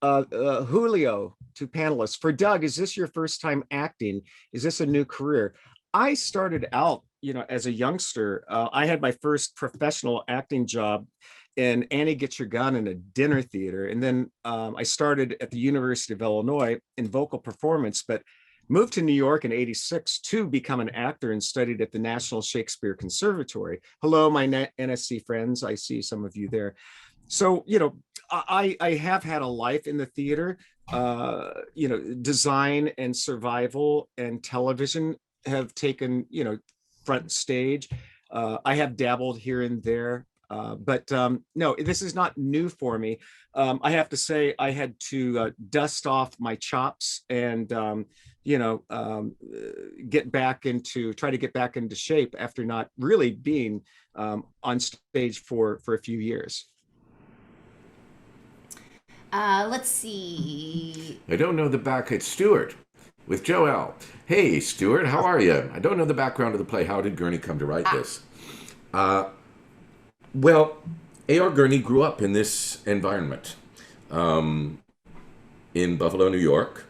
to panelists. For Doug, is this your first time acting? Is this a new career? I started out, as a youngster. I had my first professional acting job in Annie Get Your Gun in a dinner theater. And then I started at the University of Illinois in vocal performance, but moved to New York in '86 to become an actor and studied at the National Shakespeare Conservatory. Hello, my NSC friends. I see some of you there. So, I have had a life in the theater. Design and survival and television have taken, front stage. I have dabbled here and there. But no, this is not new for me. I have to say I had to dust off my chops and try to get back into shape after not really being on stage for a few years. Let's see. I don't know the back. It's Stuart with Joel. Hey, Stuart, how are you? I don't know the background of the play. How did Gurney come to write this? Well, A.R. Gurney grew up in this environment in Buffalo, New York,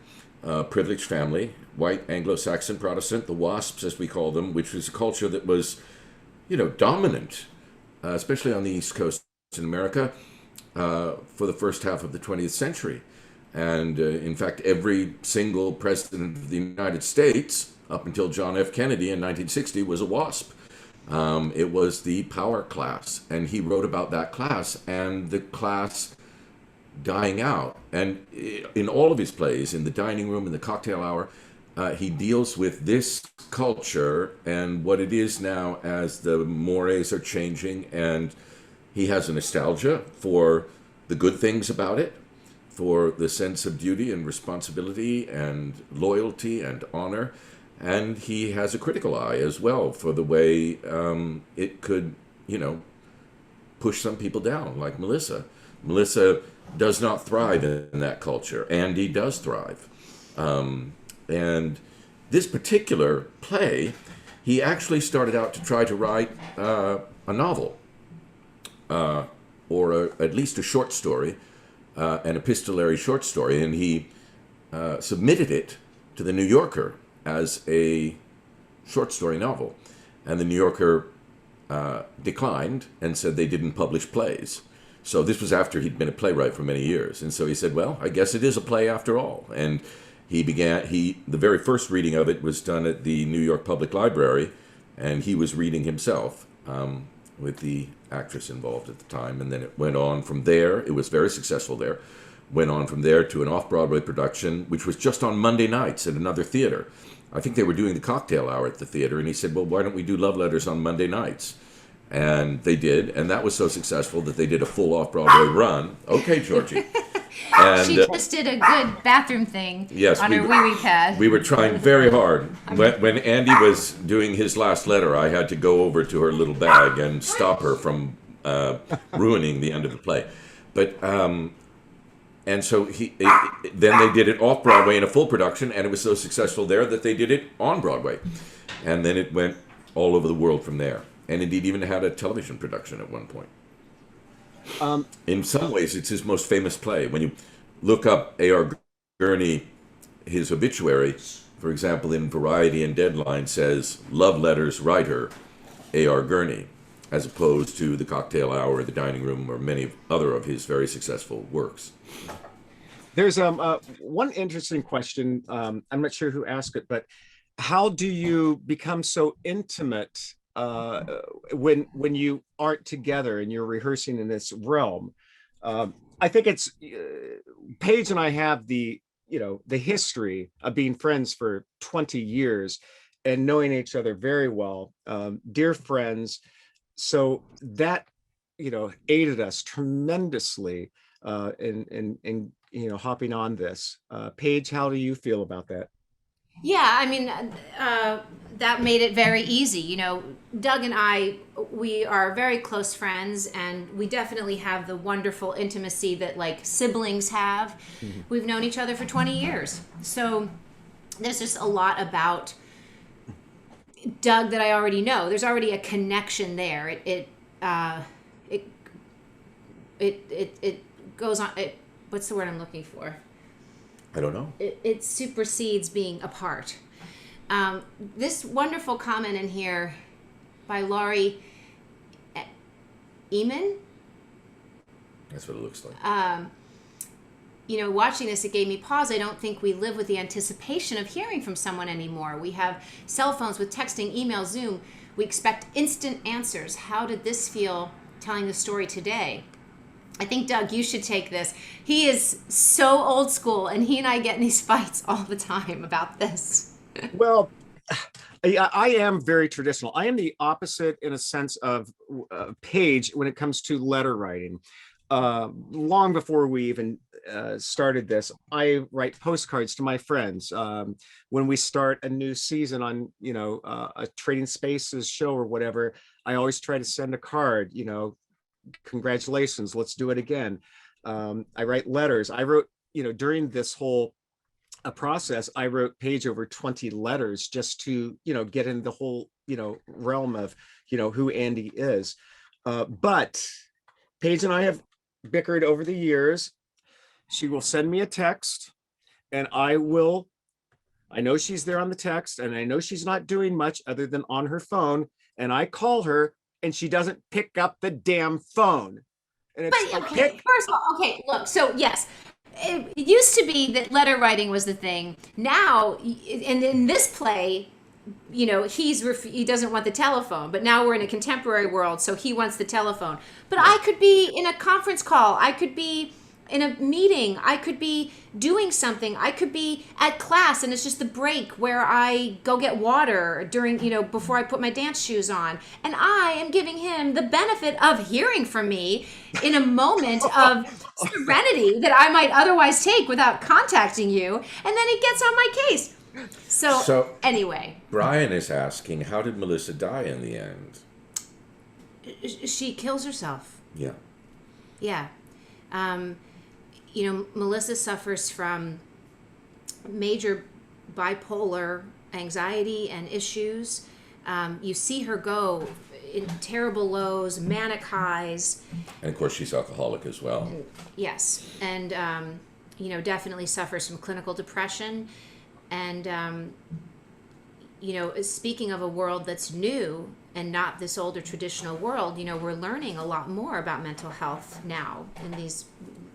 privileged family, white Anglo-Saxon Protestant, the WASPs as we call them, which was a culture that was, dominant, especially on the East Coast in America, for the first half of the 20th century. And in fact, every single president of the United States, up until John F. Kennedy in 1960, was a WASP. It was the power class, and he wrote about that class and the class dying out. And in all of his plays, in The Dining Room, in The Cocktail Hour, he deals with this culture and what it is now as the mores are changing, and he has a nostalgia for the good things about it, for the sense of duty and responsibility and loyalty and honor. And he has a critical eye as well for the way it could, push some people down, like Melissa. Melissa does not thrive in that culture. Andy does thrive. And this particular play, he actually started out to try to write a novel, or at least a short story, an epistolary short story, and he submitted it to the New Yorker as a short story novel. And the New Yorker declined and said they didn't publish plays. So this was after he'd been a playwright for many years. And so he said, well, I guess it is a play after all. And The very first reading of it was done at the New York Public Library, and he was reading himself with the actress involved at the time. And then it went on from there. It was very successful there. Went on from there to an off-Broadway production, which was just on Monday nights at another theater. I think they were doing the cocktail hour at the theater, and he said, well, why don't we do Love Letters on Monday nights? And they did, and that was so successful that they did a full off-Broadway run. Okay, Georgie. And, she just did a good bathroom thing on her wee-wee pad. We were trying very hard. When Andy was doing his last letter, I had to go over to her little bag and stop her from ruining the end of the play. But and so then they did it off Broadway in a full production, and it was so successful there that they did it on Broadway, and then it went all over the world from there. And indeed, even had a television production at one point. In some ways, it's his most famous play. When you look up A.R. Gurney, his obituary, for example, in Variety and Deadline says, Love Letters writer, A.R. Gurney, as opposed to The Cocktail Hour, The Dining Room, or many other of his very successful works. There's one interesting question. I'm not sure who asked it, but how do you become so intimate when you aren't together and you're rehearsing in this realm? I think it's Paige and I have the history of being friends for 20 years and knowing each other very well, dear friends. So that aided us tremendously in hopping on this. Paige, how do you feel about that? Yeah, I mean, that made it very easy. Doug and I, we are very close friends, and we definitely have the wonderful intimacy that like siblings have. Mm-hmm. We've known each other for 20 years. So there's just a lot about Doug that I already know. There's already a connection there. It goes on. What's the word I'm looking for? I don't know. It supersedes being apart. This wonderful comment in here by Laurie Eamon. That's what it looks like. Watching this, it gave me pause. I don't think we live with the anticipation of hearing from someone anymore. We have cell phones with texting, email, Zoom. We expect instant answers. How did this feel telling the story today? I think, Doug, you should take this. He is so old school, and he and I get in these fights all the time about this. Well, I am very traditional. I am the opposite in a sense of Paige when it comes to letter writing. Long before we even started this, I write postcards to my friends. When we start a new season on, a Trading Spaces show or whatever, I always try to send a card, congratulations, let's do it again. I write letters. I wrote, during this whole process, I wrote Paige over 20 letters just to, get in the whole, realm of, who Andy is. But Paige and I have bickered over the years. She will send me a text, and I know she's there on the text, and I know she's not doing much other than on her phone, and I call her, and she doesn't pick up the damn phone. And it's first of all, look, so yes, it used to be that letter writing was the thing. Now, and in this play, he doesn't want the telephone, but now we're in a contemporary world, so he wants the telephone. But I could be in a conference call. I could be in a meeting. I could be doing something. I could be at class, and it's just the break where I go get water during, before I put my dance shoes on. And I am giving him the benefit of hearing from me in a moment of serenity that I might otherwise take without contacting you. And then he gets on my case. So anyway. Brian is asking, how did Melissa die in the end? She kills herself. Yeah. Yeah. Melissa suffers from major bipolar anxiety and issues. You see her go in terrible lows, manic highs. And of course, she's alcoholic as well. Yes. And, definitely suffers from clinical depression. And, speaking of a world that's new and not this older traditional world, we're learning a lot more about mental health now in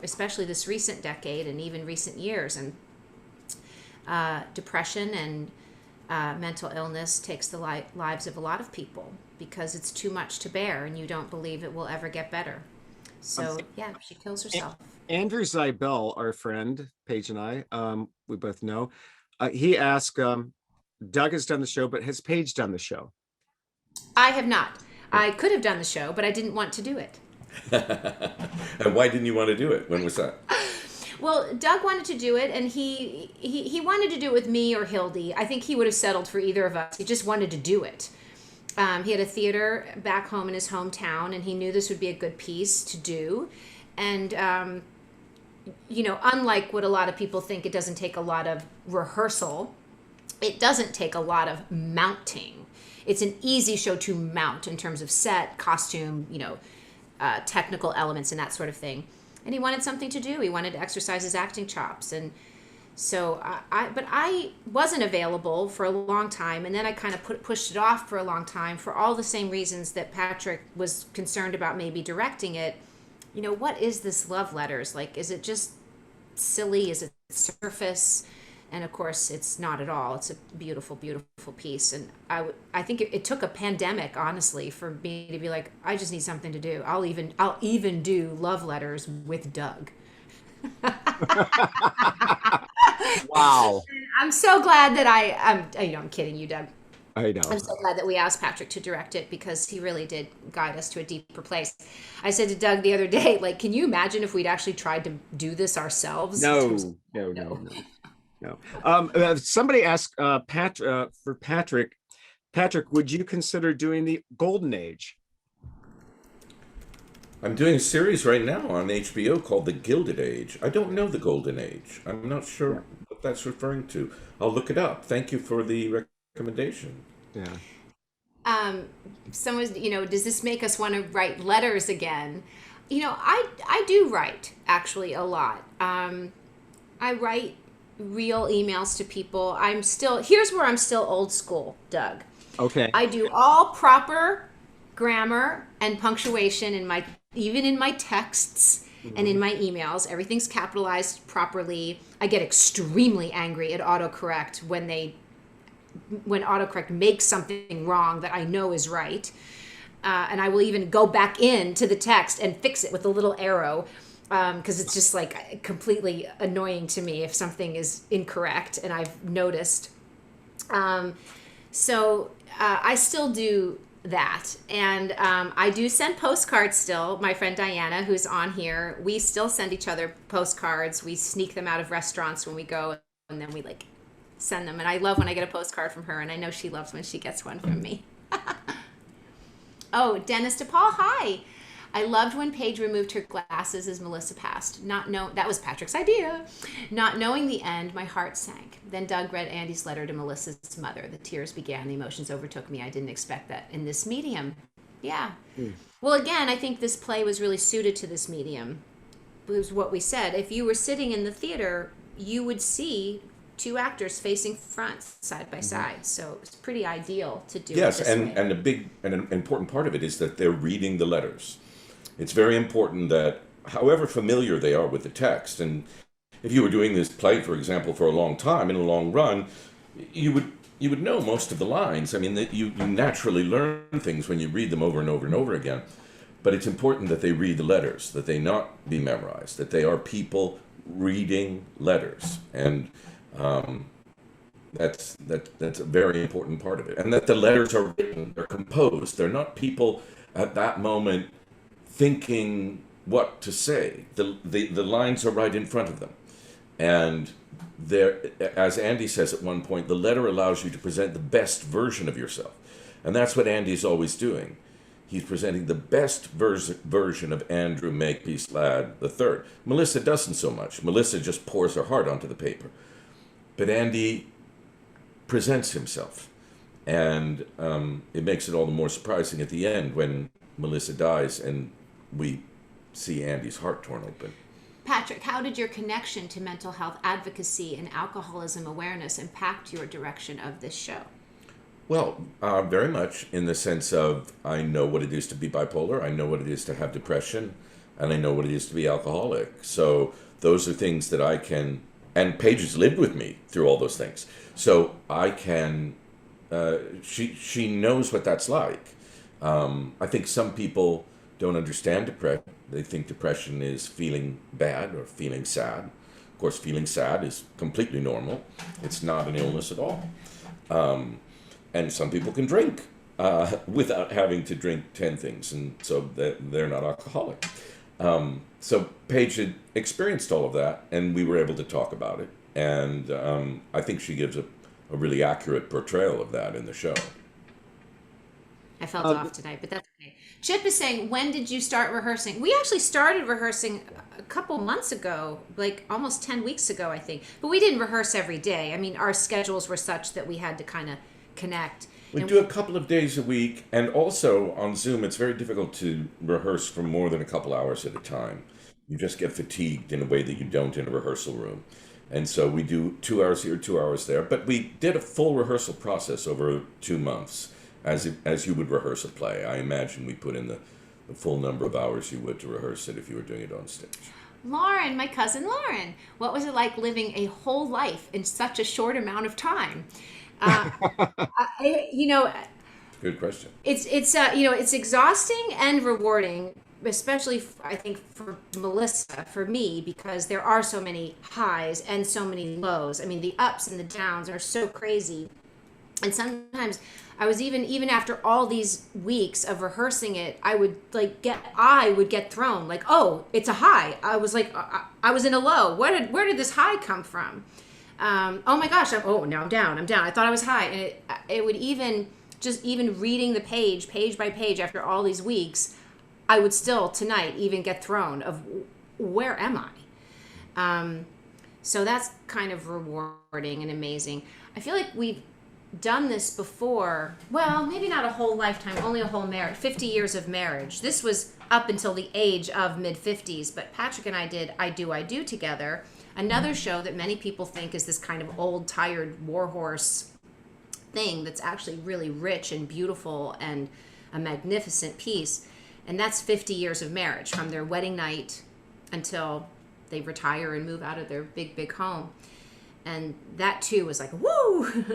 especially this recent decade and even recent years. And Depression and mental illness takes the lives of a lot of people because it's too much to bear and you don't believe it will ever get better. So yeah, she kills herself. Andrew Zybel, our friend, Paige and I, we both know, he asked, Doug has done the show, but has Paige done the show? I have not. I could have done the show, but I didn't want to do it. And why didn't you want to do it? When was that? Well, Doug wanted to do it, and he wanted to do it with me or Hildy. I think he would have settled for either of us. He just wanted to do it. He had a theater back home in his hometown, and he knew this would be a good piece to do. And, unlike what a lot of people think, it doesn't take a lot of rehearsal. It doesn't take a lot of mounting. It's an easy show to mount in terms of set, costume, technical elements and that sort of thing. And he wanted something to do. He wanted to exercise his acting chops. And so I wasn't available for a long time. And then I kind of pushed it off for a long time for all the same reasons that Patrick was concerned about maybe directing it. What is this love letters? Like, is it just silly? Is it surface? And of course, it's not at all. It's a beautiful, beautiful piece. And I think it took a pandemic, honestly, for me to be like, I just need something to do. I'll even do love letters with Doug. Wow. I'm so glad that I'm kidding you, Doug. I know. I'm so glad that we asked Patrick to direct it because he really did guide us to a deeper place. I said to Doug the other day, like, can you imagine if we'd actually tried to do this ourselves? No. Somebody asked for Patrick. Patrick, would you consider doing the Golden Age? I'm doing a series right now on HBO called The Gilded Age. I don't know The Golden Age. I'm not sure what that's referring to. I'll look it up. Thank you for the recommendation. Yeah. Someone, does this make us want to write letters again? I do write actually a lot. I write real emails to people. Here's where I'm still old school, Doug. Okay. I do all proper grammar and punctuation even in my texts and in my emails. Everything's capitalized properly. I get extremely angry at autocorrect when autocorrect makes something wrong that I know is right. And I will even go back into the text and fix it with a little arrow. Because it's just like completely annoying to me if something is incorrect, and I've noticed. So I still do that. And I do send postcards still. My friend Diana, who's on here, we still send each other postcards. We sneak them out of restaurants when we go, and then we send them. And I love when I get a postcard from her, and I know she loves when she gets one from me. Oh, Dennis DePaul, hi. I loved when Paige removed her glasses as Melissa passed. That was Patrick's idea. Not knowing the end, my heart sank. Then Doug read Andy's letter to Melissa's mother. The tears began. The emotions overtook me. I didn't expect that in this medium. Yeah. Well, again, I think this play was really suited to this medium. It was what we said. If you were sitting in the theater, you would see two actors facing front, side by side. So it's pretty ideal to do it this way. And an important part of it is that they're reading the letters. It's very important that, however familiar they are with the text, and if you were doing this play, for example, for a long time, in a long run, you would know most of the lines. I mean, that you naturally learn things when you read them over and over and over again. But it's important that they read the letters, that they not be memorized, that they are people reading letters, and that's a very important part of it. And that the letters are written, they're composed. They're not people at that moment thinking what to say. The lines are right in front of them. And there, as Andy says at one point, the letter allows you to present the best version of yourself. And that's what Andy's always doing. He's presenting the best version of Andrew Makepeace Ladd III. Melissa doesn't so much. Melissa just pours her heart onto the paper. But Andy presents himself. And it makes it all the more surprising at the end when Melissa dies and we see Andy's heart torn open. Patrick, how did your connection to mental health advocacy and alcoholism awareness impact your direction of this show? Well, very much in the sense of I know what it is to be bipolar, I know what it is to have depression, and I know what it is to be alcoholic. So those are things that I can and Paige has lived with me through all those things, so I can. She knows what that's like. I think some people don't understand depression. They think depression is feeling bad or feeling sad. Of course, feeling sad is completely normal. It's not an illness at all. And some people can drink without having to drink 10 things, and so they're not alcoholic. So Paige had experienced all of that, and we were able to talk about it. And I think she gives a really accurate portrayal of that in the show. I felt off tonight, but that's okay. Chip is saying, when did you start rehearsing? We actually started rehearsing a couple months ago, like almost 10 weeks ago, I think. But we didn't rehearse every day. I mean, our schedules were such that we had to kind of connect. We do a couple of days a week, and also on Zoom, it's very difficult to rehearse for more than a couple hours at a time. You just get fatigued in a way that you don't in a rehearsal room. And so we do 2 hours here, 2 hours there. But we did a full rehearsal process over 2 months, as you would rehearse a play. I imagine we put in the full number of hours you would to rehearse it if you were doing it on stage. Lauren, my cousin Lauren, what was it like living a whole life in such a short amount of time? Good question. It's it's exhausting and rewarding, especially I think for Melissa, for me, because there are so many highs and so many lows. I mean, the ups and the downs are so crazy. And sometimes I was even after all these weeks of rehearsing it, I would get thrown like, oh, it's a high. I was like, I was in a low. Where did this high come from? Oh my gosh! Now I'm down. I thought I was high, and it would even reading the page by page after all these weeks, I would still tonight even get thrown of where am I? So that's kind of rewarding and amazing. I feel like we've done this before. Well, maybe not a whole lifetime, only a whole marriage, 50 years of marriage. This was up until the age of mid-50s, but Patrick and I did I Do together, another show that many people think is this kind of old, tired warhorse thing that's actually really rich and beautiful and a magnificent piece. And that's 50 years of marriage, from their wedding night until they retire and move out of their big, big home. And that too was like, woo!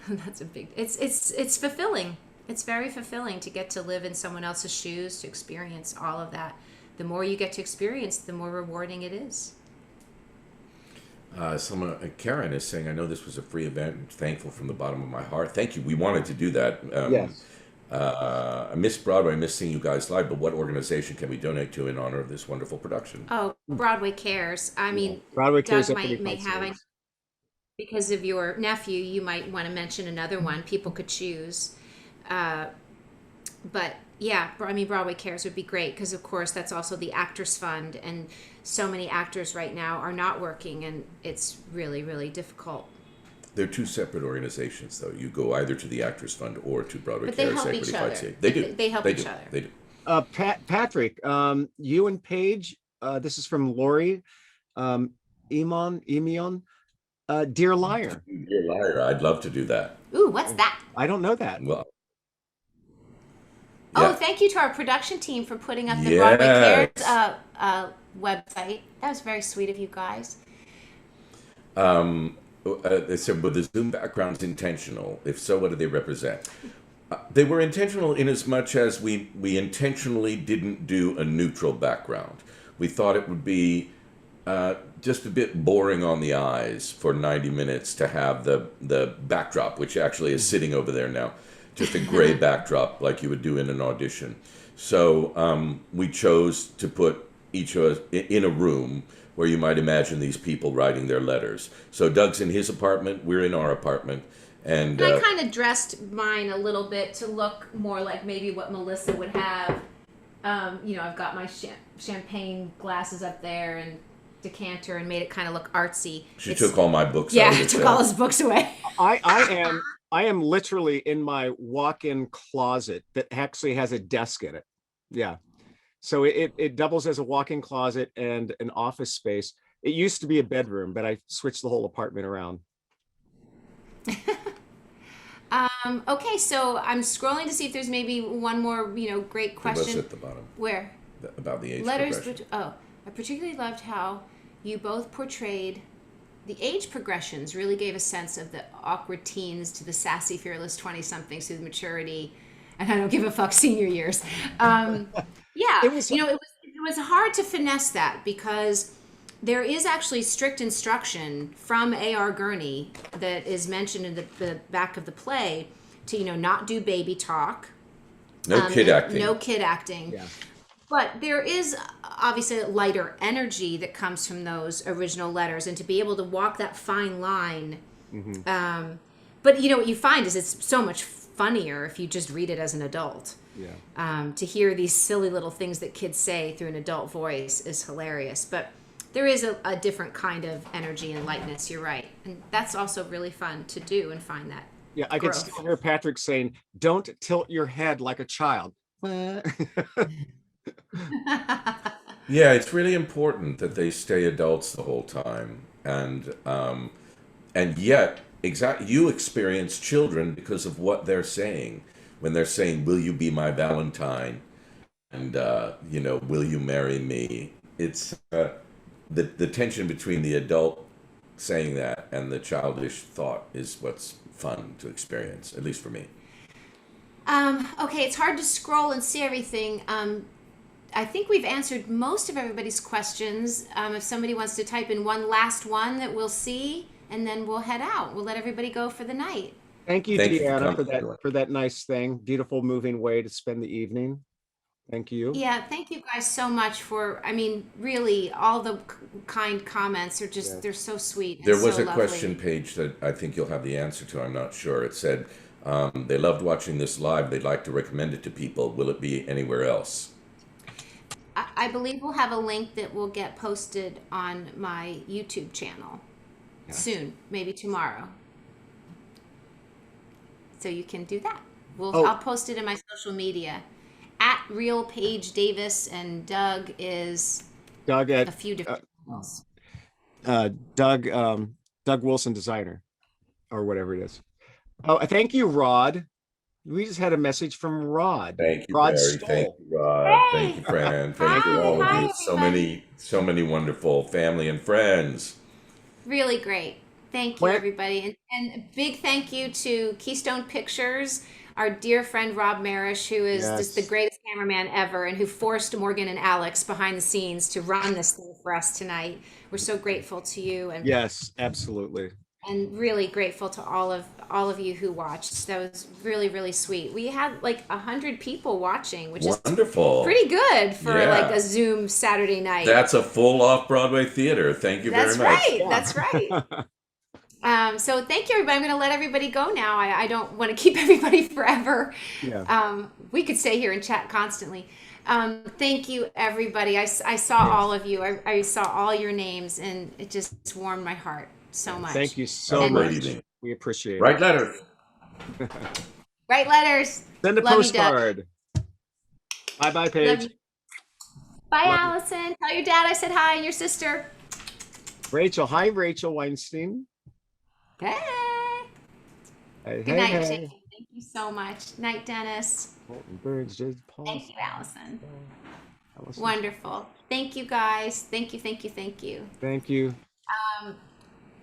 That's a big, it's fulfilling. It's very fulfilling to get to live in someone else's shoes, to experience all of that. The more you get to experience, the more rewarding it is. Karen is saying, I know this was a free event. I'm thankful from the bottom of my heart. Thank you. We wanted to do that. Yes. I miss Broadway. I miss seeing you guys live. But what organization can we donate to in honor of this wonderful production? Oh, Broadway Cares. I mean, Broadway Cares Doug may have, because of your nephew, you might want to mention another one. People could choose. But yeah, I mean, Broadway Cares would be great because, of course, that's also the Actors Fund. And so many actors right now are not working, and it's really, really difficult. They're two separate organizations, though. You go either to the Actors Fund or to Broadway But they Cares. help each other. They do. They help each other. They do. Patrick, you and Paige, this is from Lori, Emion, Dear Liar. Dear Liar. I'd love to do that. Ooh, what's that? I don't know that. Well, Oh, thank you to our production team for putting up the Yes. Broadway Cares website. That was very sweet of you guys. They said, but the Zoom background's intentional. If so, what do they represent? They were intentional in as much as we intentionally didn't do a neutral background. We thought it would be just a bit boring on the eyes for 90 minutes to have the backdrop, which actually is sitting over there now, just a gray backdrop like you would do in an audition. So we chose to put each of us in a room where you might imagine these people writing their letters. So Doug's in his apartment, we're in our apartment. And I kind of dressed mine a little bit to look more like maybe what Melissa would have. I've got my champagne glasses up there and decanter and made it kind of look artsy. She took all my books out. Yeah, I took all his books away. I am literally in my walk-in closet that actually has a desk in it. Yeah. So it doubles as a walk-in closet and an office space. It used to be a bedroom, but I switched the whole apartment around. Okay, so I'm scrolling to see if there's maybe one more, great question. What's at the bottom? Where? About the age Letters. progression. I particularly loved how you both portrayed the age progressions really gave a sense of the awkward teens to the sassy, fearless 20-somethings through the maturity, and I don't give a fuck senior years. Yeah, It was it was hard to finesse that because there is actually strict instruction from A.R. Gurney that is mentioned in the back of the play to, not do baby talk. No kid acting. No kid acting. yeah. But there is obviously a lighter energy that comes from those original letters, and to be able to walk that fine line. But what you find is it's so much funnier if you just read it as an adult. Yeah. To hear these silly little things that kids say through an adult voice is hilarious. But there is a different kind of energy and lightness, you're right. And that's also really fun to do and find that. Yeah, I could Growth. still hear Patrick saying, "Don't tilt your head like a child." Yeah, it's really important that they stay adults the whole time, and yet, exactly, you experience children because of what they're saying when they're saying, "Will you be my Valentine?" and "Will you marry me?" It's the tension between the adult saying that and the childish thought is what's fun to experience, at least for me. Okay, it's hard to scroll and see everything. I think we've answered most of everybody's questions. If somebody wants to type in one last one that we'll see, and then we'll head out. We'll let everybody go for the night. Thank you, Thank you for Deanna, coming, for that everyone. for that nice thing. Beautiful, moving way to spend the evening. Thank you. Yeah, thank you guys so much for, really, all the kind comments are just, Yeah. they're so sweet. And There was so a lovely. question page that I think you'll have the answer to. I'm not sure. It said they loved watching this live. They'd like to recommend it to people. Will it be anywhere else? I believe we'll have a link that will get posted on my YouTube channel soon, maybe tomorrow. So you can do that. Oh. I'll post it in my social media. At Real Paige Davis, and Doug is Doug a at few different channels. Doug Wilson Designer, or whatever it is. Oh, thank you, Rod. We just had a message from Rod. Thank you, Rod Barry. Stoll. Thank you, Rod. Hey! Thank you, Fran. Thank you, Hi, all of hi, you. So everybody. many wonderful family and friends. Really great. Thank you, Where- everybody. And a big thank you to Keystone Pictures, our dear friend Rob Marish, who is just the Yes. greatest cameraman ever and who forced Morgan and Alex behind the scenes to run this thing for us tonight. We're so grateful to you Yes, absolutely. and really grateful to all of you who watched. That was really, really sweet. We had like 100 people watching, which is Wonderful. pretty good for Yeah. like a Zoom Saturday night. That's a full off-Broadway theater. Thank you That's very much. right. That's right. So thank you, everybody. I'm going to let everybody go now. I don't want to keep everybody forever. Yeah. We could stay here and chat constantly. Thank you, everybody. I saw all of you. I saw all your names, and it just warmed my heart so much. Thank you so Have a great much. evening. We appreciate Write it. letters. Write letters. Send a Love you, Doug. postcard. Bye-bye, Love Paige. you. Bye, Love you. Allison. Tell your dad I said hi and your sister. Rachel. Hi, Rachel Weinstein. Hey. Hey, Good hey, night, hey. Jackie. Thank you so much. Night, Dennis. Colton Burns, just Paul. Thank you, Allison. Allison. Wonderful. Thank you, guys. Thank you, thank you, thank you. Thank you.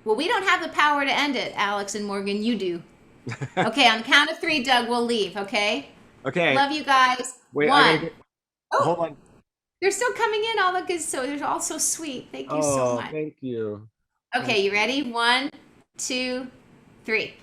Well, we don't have the power to end it, Alex and Morgan. You do. Okay, on the count of 3, Doug, we'll leave, okay? Okay. Love you guys. Wait, I One. gotta get, Oh, hold on. they're still coming in. All the good. So they're all so sweet. Thank you so Oh, much. thank you. Okay, you ready? 1, 2, 3.